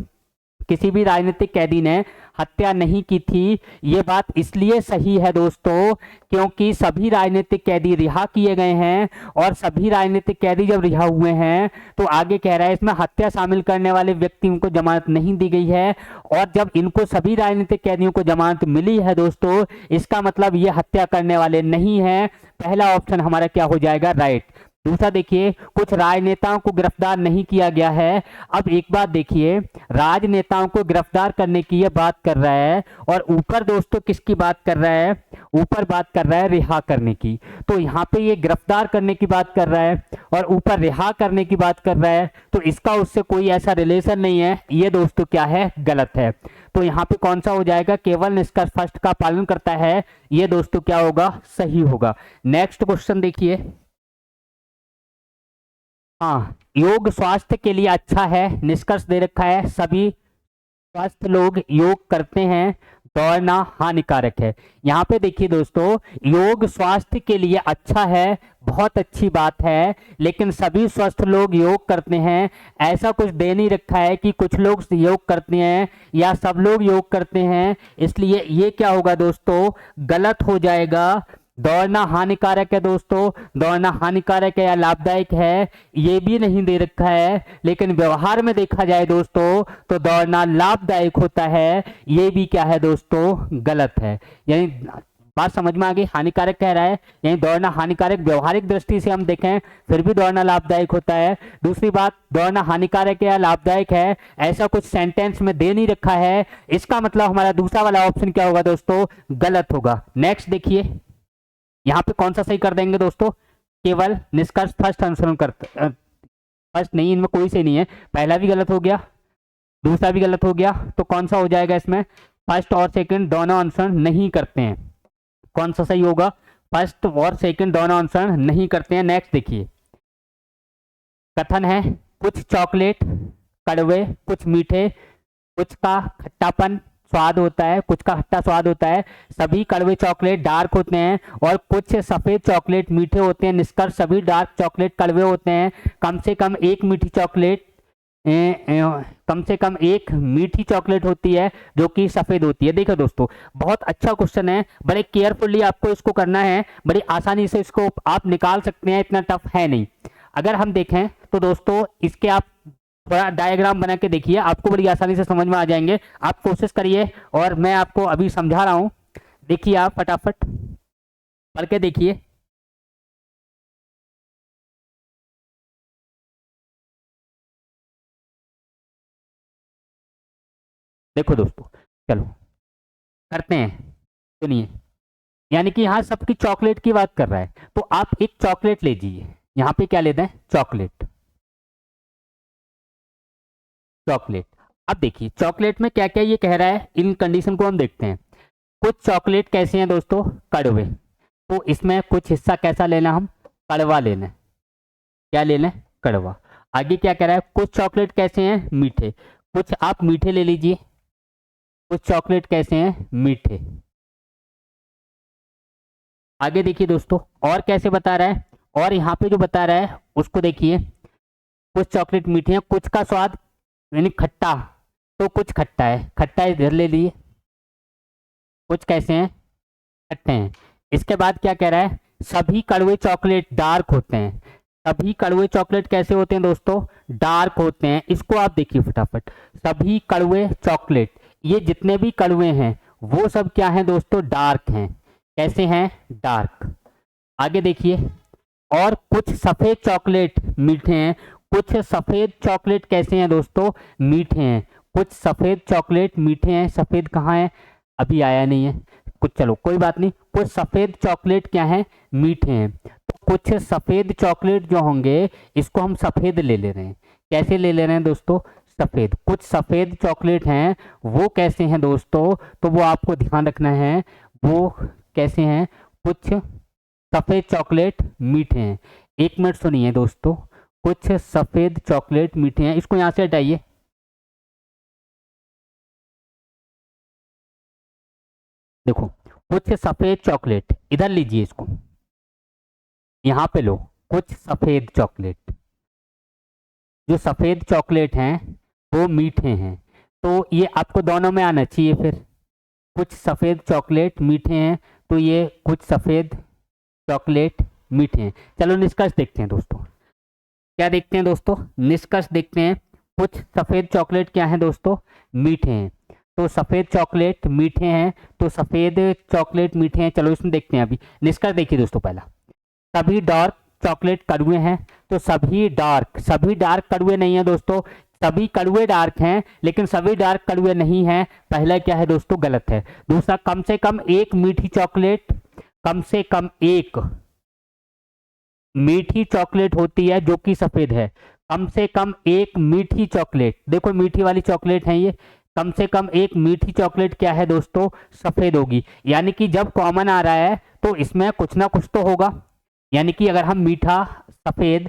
किसी भी राजनीतिक कैदी ने हत्या नहीं की थी, ये बात इसलिए सही है दोस्तों क्योंकि सभी राजनीतिक कैदी रिहा किए गए हैं, और सभी राजनीतिक कैदी जब रिहा हुए हैं तो आगे कह रहा है इसमें हत्या शामिल करने वाले व्यक्तियों को जमानत नहीं दी गई है, और जब इनको सभी राजनीतिक कैदियों को जमानत मिली है दोस्तों, इसका मतलब ये हत्या करने वाले नहीं है। पहला ऑप्शन हमारा क्या हो जाएगा, राइट। दूसरा देखिए, कुछ राजनेताओं को गिरफ्तार नहीं किया गया है। अब एक बात देखिए, राजनेताओं को गिरफ्तार करने की ये बात कर रहा है, और ऊपर दोस्तों किसकी बात कर रहा है, ऊपर बात कर रहा है रिहा करने की। तो यहाँ पे ये गिरफ्तार करने की बात कर रहा है और ऊपर रिहा करने की बात कर रहा है, तो इसका उससे कोई ऐसा रिलेशन नहीं है। ये दोस्तों क्या है, गलत है। तो यहाँ पे कौन सा हो जाएगा, केवल निष्कर्ष फर्स्ट का पालन करता है, ये दोस्तों क्या होगा, सही होगा। नेक्स्ट क्वेश्चन देखिए। हाँ, योग स्वास्थ्य के लिए अच्छा है, निष्कर्ष दे रखा है, सभी स्वस्थ लोग योग करते हैं, दौड़ना हानिकारक है। यहाँ पे देखिए दोस्तों, योग स्वास्थ्य के लिए अच्छा है, बहुत अच्छी बात है, लेकिन सभी स्वस्थ लोग योग करते हैं ऐसा कुछ दे नहीं रखा है कि कुछ लोग योग करते हैं या सब लोग योग करते हैं, इसलिए ये क्या होगा दोस्तों, गलत हो जाएगा। दौड़ना हानिकारक है दोस्तों, दौड़ना हानिकारक है या लाभदायक है ये भी नहीं दे रखा है, लेकिन व्यवहार में देखा जाए दोस्तों तो दौड़ना लाभदायक होता है, ये भी क्या है दोस्तों, गलत है। यानी बात समझ में आ गई, हानिकारक कह रहा है, यानी दौड़ना हानिकारक, व्यवहारिक दृष्टि से हम देखें फिर भी दौड़ना लाभदायक होता है। दूसरी बात, दौड़ना हानिकारक है या लाभदायक है ऐसा कुछ सेंटेंस में दे नहीं रखा है, इसका मतलब हमारा दूसरा वाला ऑप्शन क्या होगा दोस्तों, गलत होगा। नेक्स्ट देखिए, यहां पे कौन सा सही कर देंगे दोस्तों, केवल निष्कर्ष फर्स्ट अनुसरण करता, फर्स्ट नहीं, इनमें कोई से नहीं है, पहला भी गलत हो गया, दूसरा भी गलत हो गया, तो कौन सा हो जाएगा इसमें, फर्स्ट और सेकंड दोनों अनुसरण नहीं करते हैं। कौन सा सही होगा, फर्स्ट और सेकंड दोनों अनुसरण नहीं करते हैं। नेक्स्ट देखिए, कथन है कुछ चॉकलेट कड़वे, कुछ मीठे, कुछ का खट्टापन स्वाद होता है, कुछ का खट्टा स्वाद होता है, सभी कड़वे चॉकलेट डार्क होते हैं और कुछ सफेद चॉकलेट मीठे होते हैं। निष्कर्ष सभी डार्क चॉकलेट कड़वे होते हैं। कम से कम एक मीठी चॉकलेट कम से कम एक मीठी चॉकलेट होती है जो कि सफेद होती है। देखो दोस्तों, बहुत अच्छा क्वेश्चन है, बड़े केयरफुली आपको इसको करना है, बड़ी आसानी से इसको आप निकाल सकते हैं, इतना टफ है नहीं। अगर हम देखें तो दोस्तों इसके आप थोड़ा डायग्राम बना के देखिए, आपको बड़ी आसानी से समझ में आ जाएंगे। आप कोशिश करिए और मैं आपको अभी समझा रहा हूं, देखिए आप फटाफट पढ़ के देखिए। देखो दोस्तों, चलो करते हैं, सुनिए। यानी कि यहाँ सबकी चॉकलेट की बात कर रहा है, तो आप एक चॉकलेट लीजिए, यहाँ पे क्या लेते हैं, चॉकलेट। चॉकलेट, अब देखिए चॉकलेट में क्या क्या ये कह रहा है, इन कंडीशन को हम देखते हैं। कुछ चॉकलेट कैसे हैं दोस्तों, कड़वे, तो इसमें कुछ हिस्सा कैसा लेना, हम कड़वा लेना, क्या लेना, कड़वा। आगे क्या कह रहा है, कुछ चॉकलेट कैसे हैं, मीठे, कुछ आप मीठे ले लीजिए, कुछ चॉकलेट कैसे हैं, मीठे। आगे देखिए दोस्तों, और कैसे बता रहा है, और यहाँ पे जो बता रहा है उसको देखिए, कुछ चॉकलेट मीठे हैं, कुछ का स्वाद यानी खट्टा, तो कुछ खट्टा है, खट्टा इधर ले लिए, कुछ कैसे हैं, खट्टे हैं। इसके बाद क्या कह रहा है, सभी कड़वे चॉकलेट डार्क होते हैं। सभी कड़वे चॉकलेट कैसे होते हैं दोस्तों, डार्क होते हैं। इसको आप देखिए फटाफट, सभी कड़वे चॉकलेट, ये जितने भी कड़वे हैं वो सब क्या हैं दोस्तों, डार्क हैं। कैसे हैं, डार्क। आगे देखिए, और कुछ सफेद चॉकलेट मीठे हैं। कुछ सफेद चॉकलेट कैसे हैं दोस्तों, मीठे हैं। कुछ सफेद चॉकलेट मीठे हैं, सफेद कहाँ है, अभी आया नहीं है कुछ, चलो कोई बात नहीं। कुछ सफेद चॉकलेट क्या है, मीठे हैं, तो कुछ सफेद चॉकलेट जो होंगे इसको हम सफेद ले ले रहे हैं। कैसे ले ले रहे हैं दोस्तों, सफेद। कुछ सफेद चॉकलेट हैं, वो कैसे हैं दोस्तों, तो वो आपको ध्यान रखना है, वो कैसे हैं, कुछ सफेद चॉकलेट मीठे हैं। एक मिनट सुनिए दोस्तों, कुछ सफेद चॉकलेट मीठे हैं, इसको यहां से हटाइए। देखो, कुछ सफेद चॉकलेट इधर लीजिए, इसको यहां पे लो, कुछ सफेद चॉकलेट, जो सफेद चॉकलेट हैं वो मीठे हैं, तो ये आपको दोनों में आना चाहिए। फिर कुछ सफेद चॉकलेट मीठे हैं, तो ये कुछ सफेद चॉकलेट मीठे हैं। चलो निष्कर्ष देखते हैं दोस्तों, क्या देखते हैं दोस्तों, निष्कर्ष देखते हैं। कुछ सफेद चॉकलेट क्या है दोस्तों, मीठे हैं, तो सफेद चॉकलेट मीठे हैं, तो सफेद चॉकलेट मीठे हैं। चलो इसमें देखते हैं अभी निष्कर्ष देखिए दोस्तों। पहला, सभी डार्क चॉकलेट कड़वे हैं, तो सभी डार्क कड़वे नहीं है दोस्तों, सभी कड़वे डार्क हैं लेकिन सभी डार्क कड़वे नहीं हैं। पहला क्या है दोस्तों, गलत है। दूसरा, कम से कम एक मीठी चॉकलेट, कम से कम एक मीठी चॉकलेट होती है जो कि सफेद है। कम से कम एक मीठी चॉकलेट, देखो मीठी वाली चॉकलेट है ये, कम से कम एक मीठी चॉकलेट क्या है दोस्तों, सफेद होगी। यानी कि जब कॉमन आ रहा है तो इसमें कुछ ना कुछ तो होगा। यानी कि अगर हम मीठा सफेद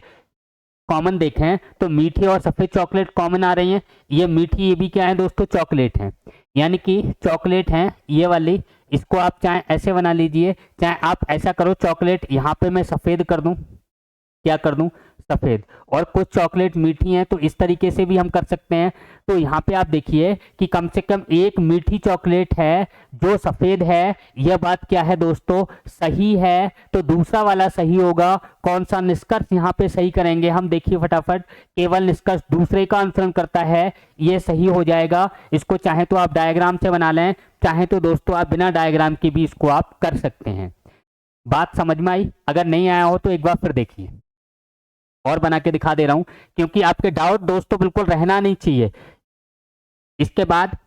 कॉमन देखें तो मीठी और सफेद चॉकलेट कॉमन आ रही हैं। ये मीठी, ये भी क्या है दोस्तों, चॉकलेट है, यानी कि चॉकलेट है ये वाली। इसको आप चाहे ऐसे बना लीजिए, चाहे आप ऐसा करो, चॉकलेट यहाँ पे मैं सफेद कर दूं, क्या कर दूं, सफेद। और कुछ चॉकलेट मीठी हैं, तो इस तरीके से भी हम कर सकते हैं। तो यहाँ पे आप देखिए कि कम से कम एक मीठी चॉकलेट है जो सफेद है, यह बात क्या है दोस्तों, सही है। तो दूसरा वाला सही होगा। कौन सा निष्कर्ष यहाँ पे सही करेंगे हम, देखिए फटाफट, केवल निष्कर्ष दूसरे का अनुसरण करता है, ये सही हो जाएगा। इसको चाहे तो आप डायग्राम से बना लें, चाहे तो दोस्तों आप बिना डायग्राम के भी इसको आप कर सकते हैं। बात समझ में आई? अगर नहीं आया हो तो एक बार फिर देखिए, और बना के दिखा दे रहा हूं, क्योंकि आपके डाउट दोस्तों बिल्कुल रहना नहीं चाहिए। इसके बाद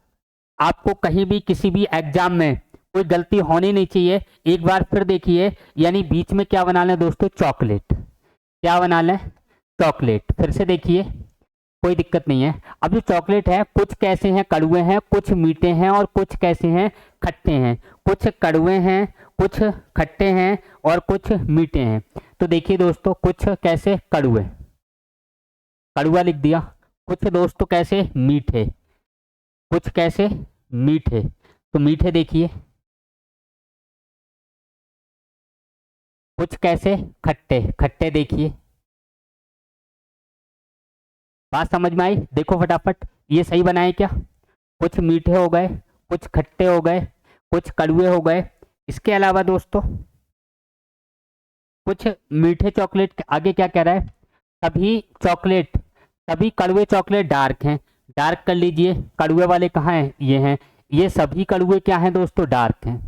आपको कहीं भी किसी भी एग्जाम में कोई गलती होनी नहीं चाहिए। एक बार फिर देखिए, यानी बीच में क्या बना लें दोस्तों, चॉकलेट, क्या बना लें, चॉकलेट। फिर से देखिए, कोई दिक्कत नहीं है। अब जो चॉकलेट है, कुछ कैसे हैं, कड़वे हैं, कुछ मीठे हैं और कुछ कैसे हैं, खट्टे हैं। कुछ कड़वे हैं, कुछ खट्टे हैं और कुछ मीठे हैं। तो देखिए दोस्तों, कुछ कैसे कड़वे, कड़वा लिख दिया। कुछ दोस्तों कैसे मीठे, कुछ कैसे मीठे। तो मीठे देखिए, कुछ कैसे खट्टे, खट्टे देखिए। बात समझ में आई? देखो फटाफट, ये सही बनाए क्या? कुछ मीठे हो गए, कुछ खट्टे हो गए, कुछ कड़वे हो गए। इसके अलावा दोस्तों, कुछ मीठे चॉकलेट के आगे क्या कह रहा है, सभी चॉकलेट, सभी कड़वे चॉकलेट डार्क हैं। डार्क कर लीजिए, कड़वे वाले कहाँ हैं, ये हैं। ये सभी कड़वे क्या हैं दोस्तों, डार्क हैं।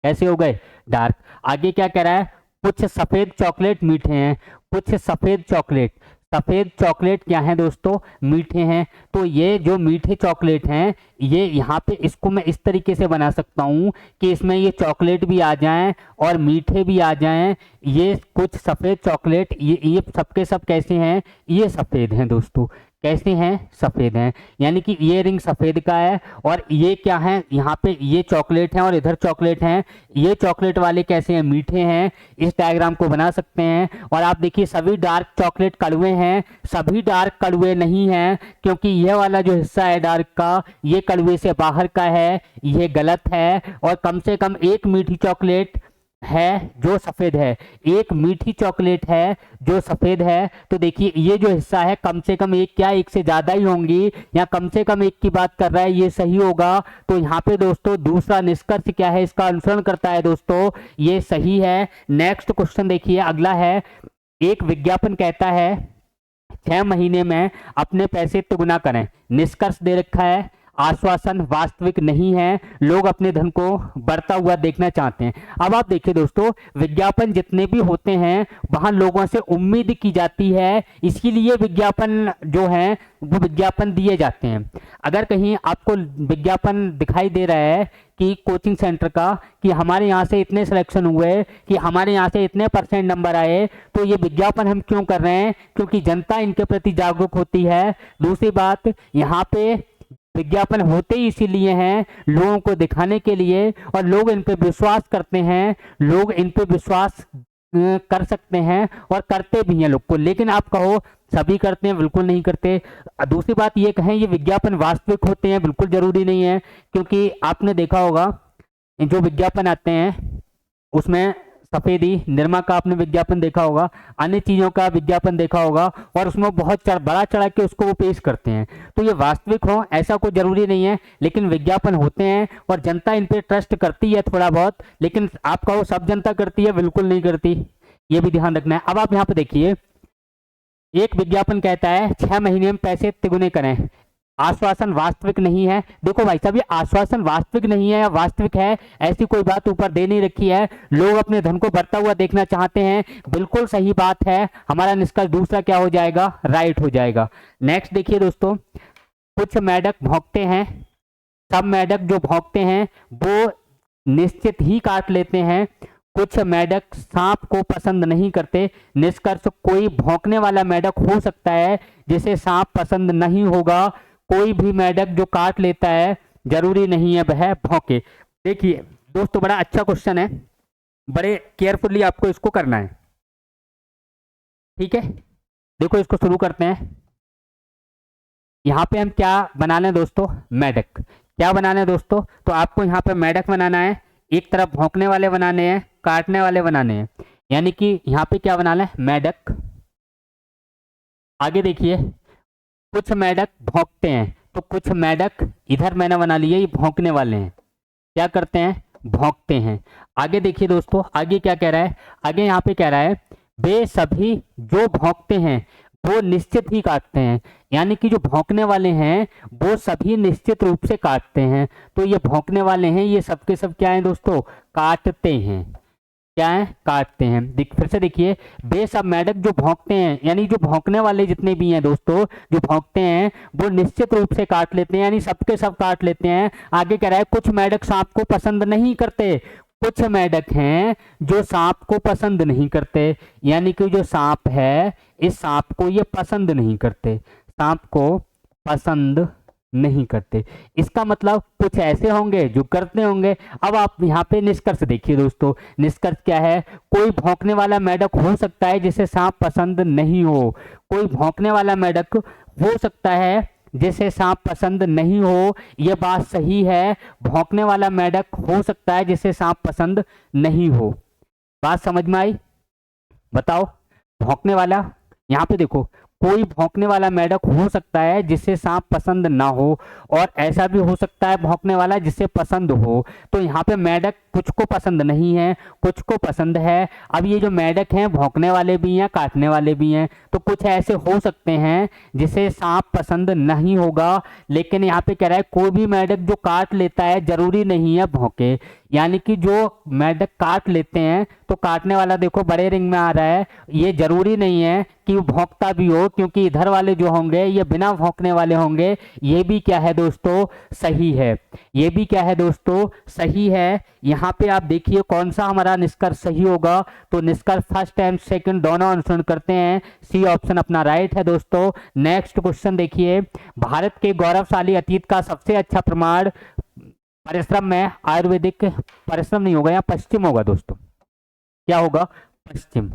कैसे हो गए, डार्क। आगे क्या कह रहा है, कुछ सफेद चॉकलेट मीठे हैं, कुछ सफेद चॉकलेट, सफेद चॉकलेट क्या है दोस्तों, मीठे हैं। तो ये जो मीठे चॉकलेट हैं, ये यहाँ पे इसको मैं इस तरीके से बना सकता हूँ कि इसमें ये चॉकलेट भी आ जाएं और मीठे भी आ जाएं। ये कुछ सफेद चॉकलेट, ये सबके सब कैसे हैं, ये सफेद हैं दोस्तों। कैसे हैं, सफेद हैं। यानी कि ये रिंग सफेद का है और ये क्या है, यहाँ पे ये चॉकलेट हैं और इधर चॉकलेट हैं। ये चॉकलेट वाले कैसे हैं, मीठे हैं। इस डायग्राम को बना सकते हैं। और आप देखिए, सभी डार्क चॉकलेट कड़वे हैं, सभी डार्क कड़वे नहीं हैं, क्योंकि ये वाला जो हिस्सा है डार्क का, ये कड़वे से बाहर का है, ये गलत है। और कम से कम एक मीठी चॉकलेट है जो सफेद है, एक मीठी चॉकलेट है जो सफेद है। तो देखिए, ये जो हिस्सा है कम से कम एक, क्या एक से ज्यादा ही होंगी, या कम से कम एक की बात कर रहा है, ये सही होगा। तो यहाँ पे दोस्तों दूसरा निष्कर्ष क्या है, इसका अनुसरण करता है दोस्तों, ये सही है। नेक्स्ट क्वेश्चन देखिए, अगला है, एक विज्ञापन कहता है 6 महीने में अपने पैसे तिगुना करें। निष्कर्ष दे रखा है, आश्वासन वास्तविक नहीं है, लोग अपने धन को बढ़ता हुआ देखना चाहते हैं। अब आप देखिए दोस्तों, विज्ञापन जितने भी होते हैं वहां लोगों से उम्मीद की जाती है, इसीलिए विज्ञापन जो है वो विज्ञापन दिए जाते हैं। अगर कहीं आपको विज्ञापन दिखाई दे रहा है कि कोचिंग सेंटर का, कि हमारे यहाँ से इतने सिलेक्शन हुए, कि हमारे यहाँ से इतने % नंबर आए, तो ये विज्ञापन हम क्यों कर रहे हैं, क्योंकि जनता इनके प्रति जागरूक होती है। दूसरी बात, यहाँ पे विज्ञापन होते ही इसीलिए हैं, लोगों को दिखाने के लिए, और लोग इन पे विश्वास करते हैं, लोग इन पे विश्वास कर सकते हैं और करते भी हैं लोग को। लेकिन आप कहो सभी करते हैं, बिल्कुल नहीं करते। दूसरी बात ये कहें ये विज्ञापन वास्तविक होते हैं, बिल्कुल जरूरी नहीं है, क्योंकि आपने देखा होगा जो विज्ञापन आते हैं उसमें सफेदी, निरमा का आपने विज्ञापन देखा होगा, अन्य चीजों का विज्ञापन देखा होगा, और उसमें बहुत बड़ा चढ़ा के उसको वो पेश करते हैं। तो ये वास्तविक हो ऐसा कोई जरूरी नहीं है, लेकिन विज्ञापन होते हैं और जनता इन पे ट्रस्ट करती है थोड़ा बहुत। लेकिन आप कहो सब जनता करती है, बिल्कुल नहीं करती, ये भी ध्यान रखना है। अब आप यहाँ पे देखिए, एक विज्ञापन कहता है 6 महीने में पैसे तिगुने करें, आश्वासन वास्तविक नहीं है। देखो भाई साहब, ये आश्वासन वास्तविक नहीं है या वास्तविक है, ऐसी कोई बात ऊपर दे नहीं रखी है। लोग अपने धन को बढ़ता हुआ देखना चाहते हैं, बिल्कुल सही बात है। हमारा निष्कर्ष दूसरा क्या हो जाएगा, राइट हो जाएगा। नेक्स्ट देखिए दोस्तों, कुछ मेढक भौंकते हैं, सब मेढक जो भौंकते हैं वो निश्चित ही काट लेते हैं। कुछ मेढक सांप को पसंद नहीं करते। निष्कर्ष, कोई भौंकने वाला मेढक हो सकता है जिसे सांप पसंद नहीं होगा। कोई भी मेढक जो काट लेता है जरूरी नहीं है वह भौंके। देखिए दोस्तों, बड़ा अच्छा क्वेश्चन है, बड़े केयरफुली आपको इसको करना है, ठीक है। देखो इसको शुरू करते हैं। यहाँ पे हम क्या बना लें दोस्तों, मेढक। क्या बनाना है दोस्तों, तो आपको यहाँ पे मेढक बनाना है, एक तरफ भौंकने वाले बनाने हैं, काटने वाले बनाने हैं। यानी कि यहाँ पे क्या बनाना है, मेढक। आगे देखिए, कुछ मेढक भौंकते हैं, तो कुछ मेढक इधर मैंने बना लिए, ये भौंकने वाले हैं, क्या करते हैं, भौंकते हैं। आगे देखिए दोस्तों, आगे क्या कह रहा है, आगे यहाँ पे कह रहा है वे सभी जो भौंकते हैं वो निश्चित ही काटते हैं। यानी कि जो भौंकने वाले हैं वो सभी निश्चित रूप से काटते हैं। तो ये भौंकने वाले हैं, ये सबके सब क्या है दोस्तों, काटते हैं। क्या है, काटते हैं। फिर से देखिए, वे सब मेढक जो भौंकते हैं, यानी जो भौंकने वाले जितने भी हैं दोस्तों, जो भौंकते हैं वो निश्चित रूप से काट लेते हैं, यानी सबके सब काट लेते हैं। आगे कह रहा है कुछ मेढक सांप को पसंद नहीं करते। कुछ मेढक हैं जो सांप को पसंद नहीं करते, यानी कि जो सांप है इस सांप को ये पसंद नहीं करते, सांप को पसंद नहीं करते। इसका मतलब कुछ ऐसे होंगे जो करते होंगे। अब आप यहाँ पे निष्कर्ष देखिए दोस्तों, निष्कर्ष क्या है, कोई भौंकने वाला मेढक हो सकता है जिसे सांप पसंद नहीं हो, कोई भौंकने वाला मेढक हो सकता है जिसे सांप पसंद नहीं हो, यह बात सही है। भौंकने वाला मेढक हो सकता है जिसे सांप पसंद नहीं हो। बात समझ में आई? बताओ। भौंकने वाला, यहाँ पे देखो, कोई भौंकने वाला मेढक हो सकता है जिसे सांप पसंद ना हो, और ऐसा भी हो सकता है भौंकने वाला जिसे पसंद हो। तो यहाँ पे मेढक कुछ को पसंद नहीं है, कुछ को पसंद है। अब ये जो मेढक हैं भौंकने वाले भी हैं, काटने वाले भी हैं, तो कुछ ऐसे हो सकते हैं जिसे सांप पसंद नहीं होगा। लेकिन यहाँ पे कह रहा है कोई भी मेढक जो काट लेता है जरूरी नहीं है भौंके, यानी कि जो मेढक काट लेते हैं तो काटने वाला देखो बड़े रिंग में आ रहा है, ये जरूरी नहीं है कि वो भौंकता भी हो, क्योंकि इधर वाले जो होंगे ये बिना भौंकने वाले होंगे। ये भी क्या है दोस्तों, सही है। ये भी क्या है दोस्तों, सही है। यहाँ पे आप देखिए कौन सा हमारा निष्कर्ष सही होगा। तो निष्कर्ष फर्स्ट एंड सेकंड दोनों अनुसरण करते हैं, सी ऑप्शन अपना राइट है दोस्तों। नेक्स्ट क्वेश्चन देखिए, भारत के गौरवशाली अतीत का सबसे अच्छा प्रमाण परिश्रम में आयुर्वेदिक, परिश्रम नहीं होगा यहाँ, पश्चिम होगा दोस्तों। क्या होगा, पश्चिम।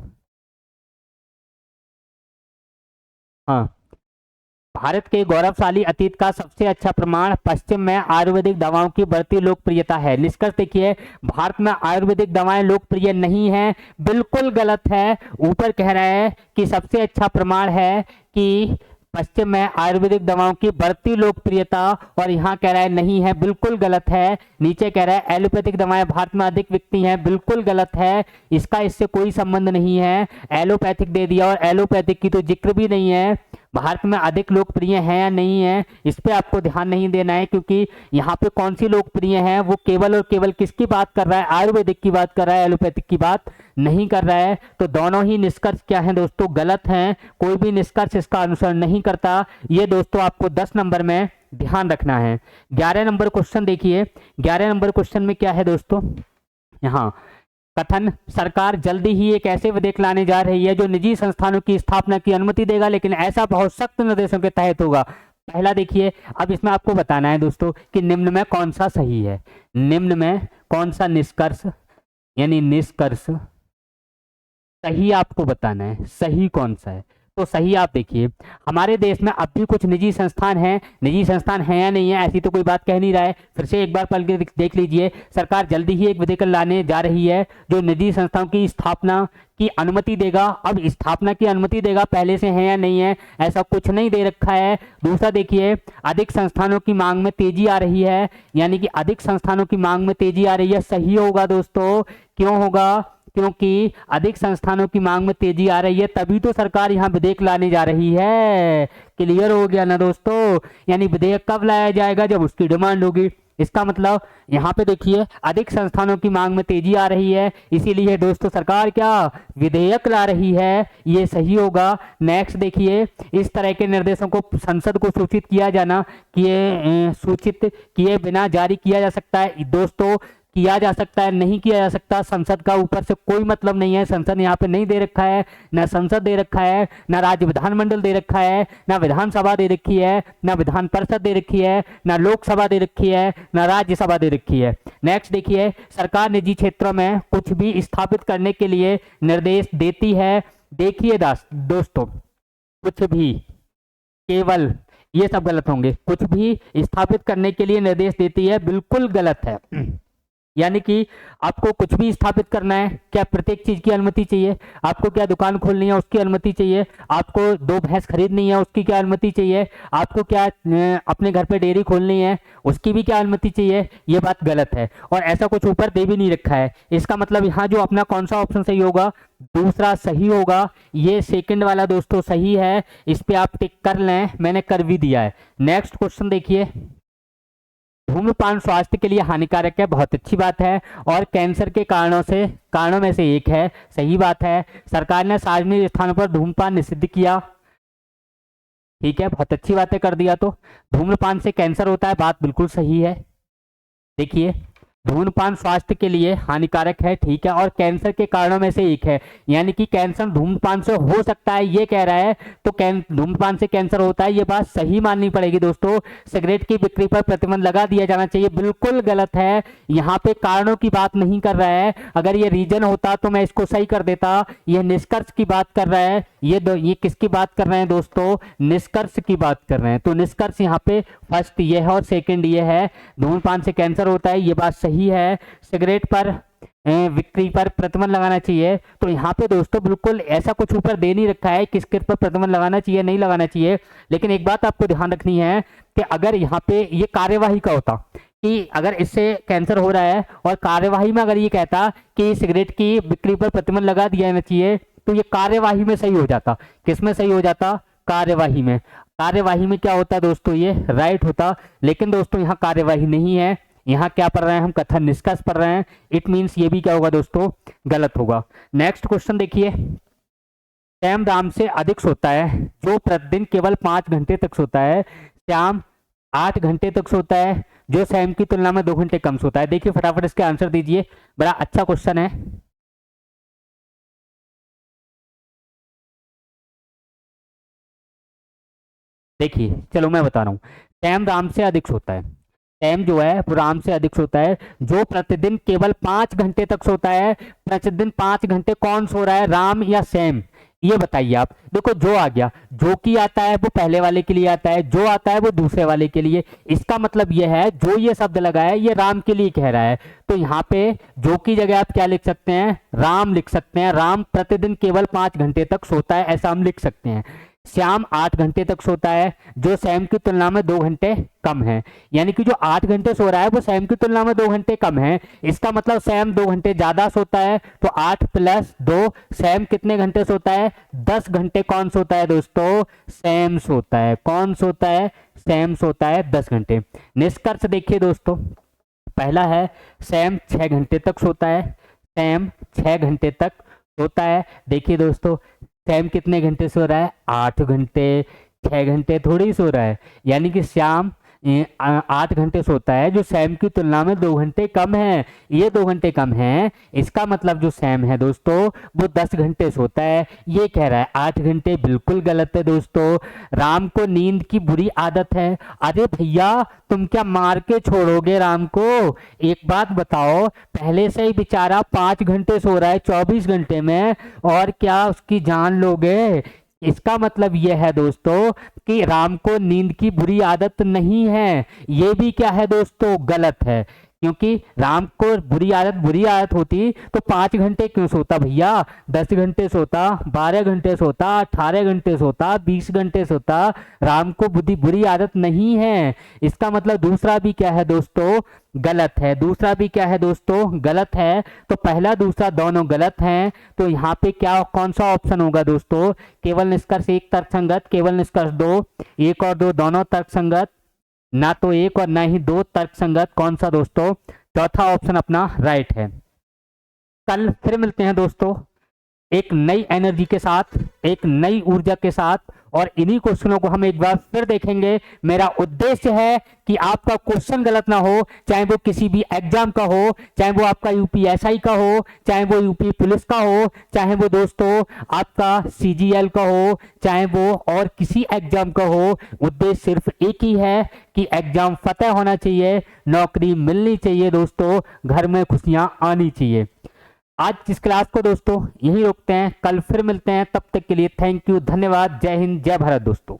हाँ, भारत के गौरवशाली अतीत का सबसे अच्छा प्रमाण पश्चिम में आयुर्वेदिक दवाओं की बढ़ती लोकप्रियता है। निष्कर्ष देखिए, भारत में आयुर्वेदिक दवाएं लोकप्रिय नहीं है, बिल्कुल गलत है। ऊपर कह रहा है कि सबसे अच्छा प्रमाण है कि पश्चिम में आयुर्वेदिक दवाओं की बढ़ती लोकप्रियता, और यहाँ कह रहा है नहीं है, बिल्कुल गलत है। नीचे कह रहा है एलोपैथिक दवाएं भारत में अधिक बिकती हैं, बिल्कुल गलत है, इसका इससे कोई संबंध नहीं है। एलोपैथिक दे दिया और एलोपैथिक की तो जिक्र भी नहीं है। भारत में अधिक लोकप्रिय है या नहीं है इस पे आपको ध्यान नहीं देना है, क्योंकि यहाँ पे कौन सी लोकप्रिय है वो केवल और केवल किसकी बात कर रहा है, आयुर्वेदिक की बात कर रहा है, एलोपैथिक की बात नहीं कर रहा है। तो दोनों ही निष्कर्ष क्या है दोस्तों, गलत हैं। कोई भी निष्कर्ष इसका अनुसरण नहीं करता। ये दोस्तों आपको 10 नंबर में ध्यान रखना है। 11 नंबर क्वेश्चन देखिए, 11 नंबर क्वेश्चन में क्या है दोस्तों, यहाँ कथन, सरकार जल्दी ही एक ऐसे विधेयक लाने जा रही है जो निजी संस्थानों की स्थापना की अनुमति देगा, लेकिन ऐसा बहुत सख्त निर्देशों के तहत होगा। पहला देखिए, अब इसमें आपको बताना है दोस्तों कि निम्न में कौन सा सही है, निम्न में कौन सा निष्कर्ष, यानी निष्कर्ष सही आपको बताना है, सही कौन सा है। तो सही आप देखिए, हमारे देश में अब भी कुछ निजी संस्थान हैं, निजी संस्थान हैं या नहीं है ऐसी तो कोई बात कह नहीं रहा है। फिर से एक बार पढ़ के देख लीजिए, सरकार जल्दी ही एक विधेयक लाने जा रही है जो निजी संस्थाओं की स्थापना की अनुमति देगा। अब स्थापना की अनुमति देगा, पहले से है या नहीं है ऐसा कुछ नहीं दे रखा है। दूसरा देखिए, अधिक संस्थानों की मांग में तेजी आ रही है, यानी कि अधिक संस्थानों की मांग में तेजी आ रही है, सही होगा दोस्तों। क्यों होगा, क्योंकि अधिक संस्थानों की मांग में तेजी आ रही है, तभी तो सरकार यहाँ विधेयक लाने जा रही है। क्लियर हो गया ना दोस्तों, यानी विधेयक कब लाया जाएगा, जब उसकी डिमांड होगी। इसका मतलब यहाँ पे देखिए अधिक संस्थानों की मांग में तेजी आ रही है, इसीलिए दोस्तों सरकार क्या विधेयक ला रही है, ये सही होगा। नेक्स्ट देखिए, इस तरह के निर्देशों को संसद को सूचित किया जाना, किए सूचित किए बिना जारी किया जा सकता है दोस्तों, किया जा सकता है, नहीं किया जा सकता। संसद का ऊपर से कोई मतलब नहीं है, संसद यहाँ पे नहीं दे रखा है, ना संसद दे रखा है, ना राज्य विधानमंडल दे रखा है, ना विधानसभा दे रखी है, ना विधान परिषद दे रखी है, ना लोकसभा दे रखी है, ना राज्यसभा दे रखी है। नेक्स्ट देखिए, सरकार निजी क्षेत्रों में कुछ भी स्थापित करने के लिए निर्देश देती है। देखिए दोस्तों, कुछ भी, केवल, ये सब गलत होंगे, कुछ भी स्थापित करने के लिए निर्देश देती है, बिल्कुल गलत है। यानी कि आपको कुछ भी स्थापित करना है, क्या प्रत्येक चीज की अनुमति चाहिए, आपको क्या दुकान खोलनी है उसकी अनुमति चाहिए, आपको 2 भैंस खरीदनी है उसकी क्या अनुमति चाहिए, आपको क्या अपने घर पे डेयरी खोलनी है उसकी भी क्या अनुमति चाहिए, ये बात गलत है। और ऐसा कुछ ऊपर दे भी नहीं रखा है। इसका मतलब यहाँ जो अपना कौन सा ऑप्शन सही होगा, दूसरा सही होगा। ये सेकंड वाला दोस्तों सही है, इस पे आप टिक कर लें, मैंने कर भी दिया है। नेक्स्ट क्वेश्चन देखिए, धूम्रपान स्वास्थ्य के लिए हानिकारक है, बहुत अच्छी बात है, और कैंसर के कारणों में से एक है, सही बात है। सरकार ने सार्वजनिक स्थानों पर धूम्रपान निषिद्ध किया, ठीक है, बहुत अच्छी बात है, कर दिया। तो धूम्रपान से कैंसर होता है, बात बिल्कुल सही है। देखिए, धूम्रपान स्वास्थ्य के लिए हानिकारक है, ठीक है, और कैंसर के कारणों में से एक है, यानी कि कैंसर धूम्रपान से हो सकता है ये कह रहा है, तो धूम्रपान से कैंसर होता है ये बात सही माननी पड़ेगी दोस्तों। सिगरेट की बिक्री पर प्रतिबंध लगा दिया जाना चाहिए, बिल्कुल गलत है। यहाँ पे कारणों की बात नहीं कर रहा है, अगर ये रीजन होता तो मैं इसको सही कर देता। ये निष्कर्ष की बात कर रहा है, ये किसकी बात कर रहे हैं दोस्तों, निष्कर्ष की बात कर रहे हैं। तो निष्कर्ष यहाँ पे फर्स्ट ये है और सेकंड ये है, धूम्रपान से कैंसर होता है ये बात सही है। सिगरेट पर बिक्री पर प्रतिबंध लगाना चाहिए, तो यहाँ पे दोस्तों बिल्कुल ऐसा कुछ ऊपर दे नहीं रखा है किस किस पर प्रतिबंध लगाना चाहिए नहीं लगाना चाहिए। लेकिन एक बात आपको ध्यान रखनी है कि अगर यहाँ पे ये कार्यवाही का होता कि अगर इससे कैंसर हो रहा है और कार्यवाही में अगर ये कहता कि सिगरेट की बिक्री पर प्रतिबंध लगा दिया जाना चाहिए, तो ये कार्यवाही में सही हो जाता। किसमें सही हो जाता, कार्यवाही में। कार्यवाही में क्या होता है दोस्तों, ये राइट होता। लेकिन दोस्तों यहाँ कार्यवाही नहीं है, यहाँ क्या पढ़ रहे हैं हम, कथन निष्कर्ष पढ़ रहे हैं। इट मीन्स ये भी क्या होगा दोस्तों, गलत होगा। नेक्स्ट क्वेश्चन देखिए, श्याम राम से अधिक सोता है जो प्रतिदिन केवल 5 घंटे तक सोता है। श्याम 8 घंटे तक सोता है जो सैम की तुलना में 2 घंटे कम सोता है। देखिए फटाफट इसके आंसर दीजिए, बड़ा अच्छा क्वेश्चन है। देखिए चलो मैं बता रहा हूँ, सैम राम से अधिक सोता है, सैम जो है वो राम से अधिक सोता है जो प्रतिदिन केवल 5 घंटे तक सोता है। प्रतिदिन 5 घंटे कौन सो रहा है, राम या सैम, ये बताइए आप। देखो जो आ गया, जो की आता है वो पहले वाले के लिए आता है, जो आता है वो दूसरे वाले के लिए। इसका मतलब ये है जो ये शब्द लगा है ये राम के लिए कह रहा है, तो यहाँ पे जो की जगह आप क्या लिख सकते हैं, राम लिख सकते हैं। राम प्रतिदिन केवल 5 घंटे तक सोता है, ऐसा हम लिख सकते हैं। श्याम 8 घंटे तक सोता है जो सैम की तुलना में 2 घंटे कम है, यानी कि जो 8 घंटे सो रहा है वो सैम की तुलना में 2 घंटे कम है। इसका मतलब सैम 2 घंटे ज्यादा सोता है, तो 8 + 2, सैम कितने घंटे सोता है, 10 घंटे। कौन सोता है दोस्तों, सैम सोता है। कौन सोता है, सैम सोता है 10 घंटे। निष्कर्ष देखिए दोस्तों, पहला है सैम 6 घंटे तक सोता है, सैम 6 घंटे तक सोता है। देखिए दोस्तों सैम कितने घंटे सो रहा है, 8 घंटे, 6 घंटे थोड़ी सो रहा है, यानी कि श्याम 8 घंटे सोता है जो सैम की तुलना में 2 घंटे कम है। ये 2 घंटे कम है, इसका मतलब जो सैम है दोस्तों वो 10 घंटे सोता है, ये कह रहा है 8 घंटे। बिल्कुल गलत है दोस्तों। राम को नींद की बुरी आदत है। अरे भैया तुम क्या मार के छोड़ोगे राम को, एक बात बताओ, पहले से ही बेचारा 5 घंटे सो रहा है 24 घंटे में, और क्या उसकी जान लोगे। इसका मतलब यह है दोस्तों कि राम को नींद की बुरी आदत नहीं है। ये भी क्या है दोस्तों, गलत है, क्योंकि राम को बुरी आदत होती तो 5 घंटे क्यों सोता भैया, 10 घंटे सोता, 12 घंटे सोता, 18 घंटे सोता, 20 घंटे सोता। राम को बुरी आदत नहीं है। इसका मतलब दूसरा भी क्या है दोस्तों, गलत है। दूसरा भी क्या है दोस्तों, गलत है। तो पहला दूसरा दोनों गलत हैं, तो यहाँ पे क्या कौन सा ऑप्शन होगा दोस्तों, केवल निष्कर्ष 1 तर्कसंगत, केवल निष्कर्ष 2, 1 और 2 दोनों तर्कसंगत, ना तो 1 और ना ही 2 तर्कसंगत। कौन सा दोस्तों, चौथा ऑप्शन अपना राइट है। कल फिर मिलते हैं दोस्तों एक नई एनर्जी के साथ, एक नई ऊर्जा के साथ, और इन्हीं क्वेश्चनों को हम एक बार फिर देखेंगे। मेरा उद्देश्य है कि आपका क्वेश्चन गलत ना हो, चाहे वो किसी भी एग्जाम का हो, चाहे वो आपका यूपीएसआई का हो, चाहे वो यूपी पुलिस का हो, चाहे वो दोस्तों आपका सीजीएल का हो, चाहे वो और किसी एग्जाम का हो। उद्देश्य सिर्फ एक ही है कि एग्जाम फतेह होना चाहिए, नौकरी मिलनी चाहिए दोस्तों, घर में खुशियां आनी चाहिए। आज इस क्लास को दोस्तों यही रोकते हैं, कल फिर मिलते हैं, तब तक के लिए थैंक यू, धन्यवाद, जय हिंद, जय भारत दोस्तों।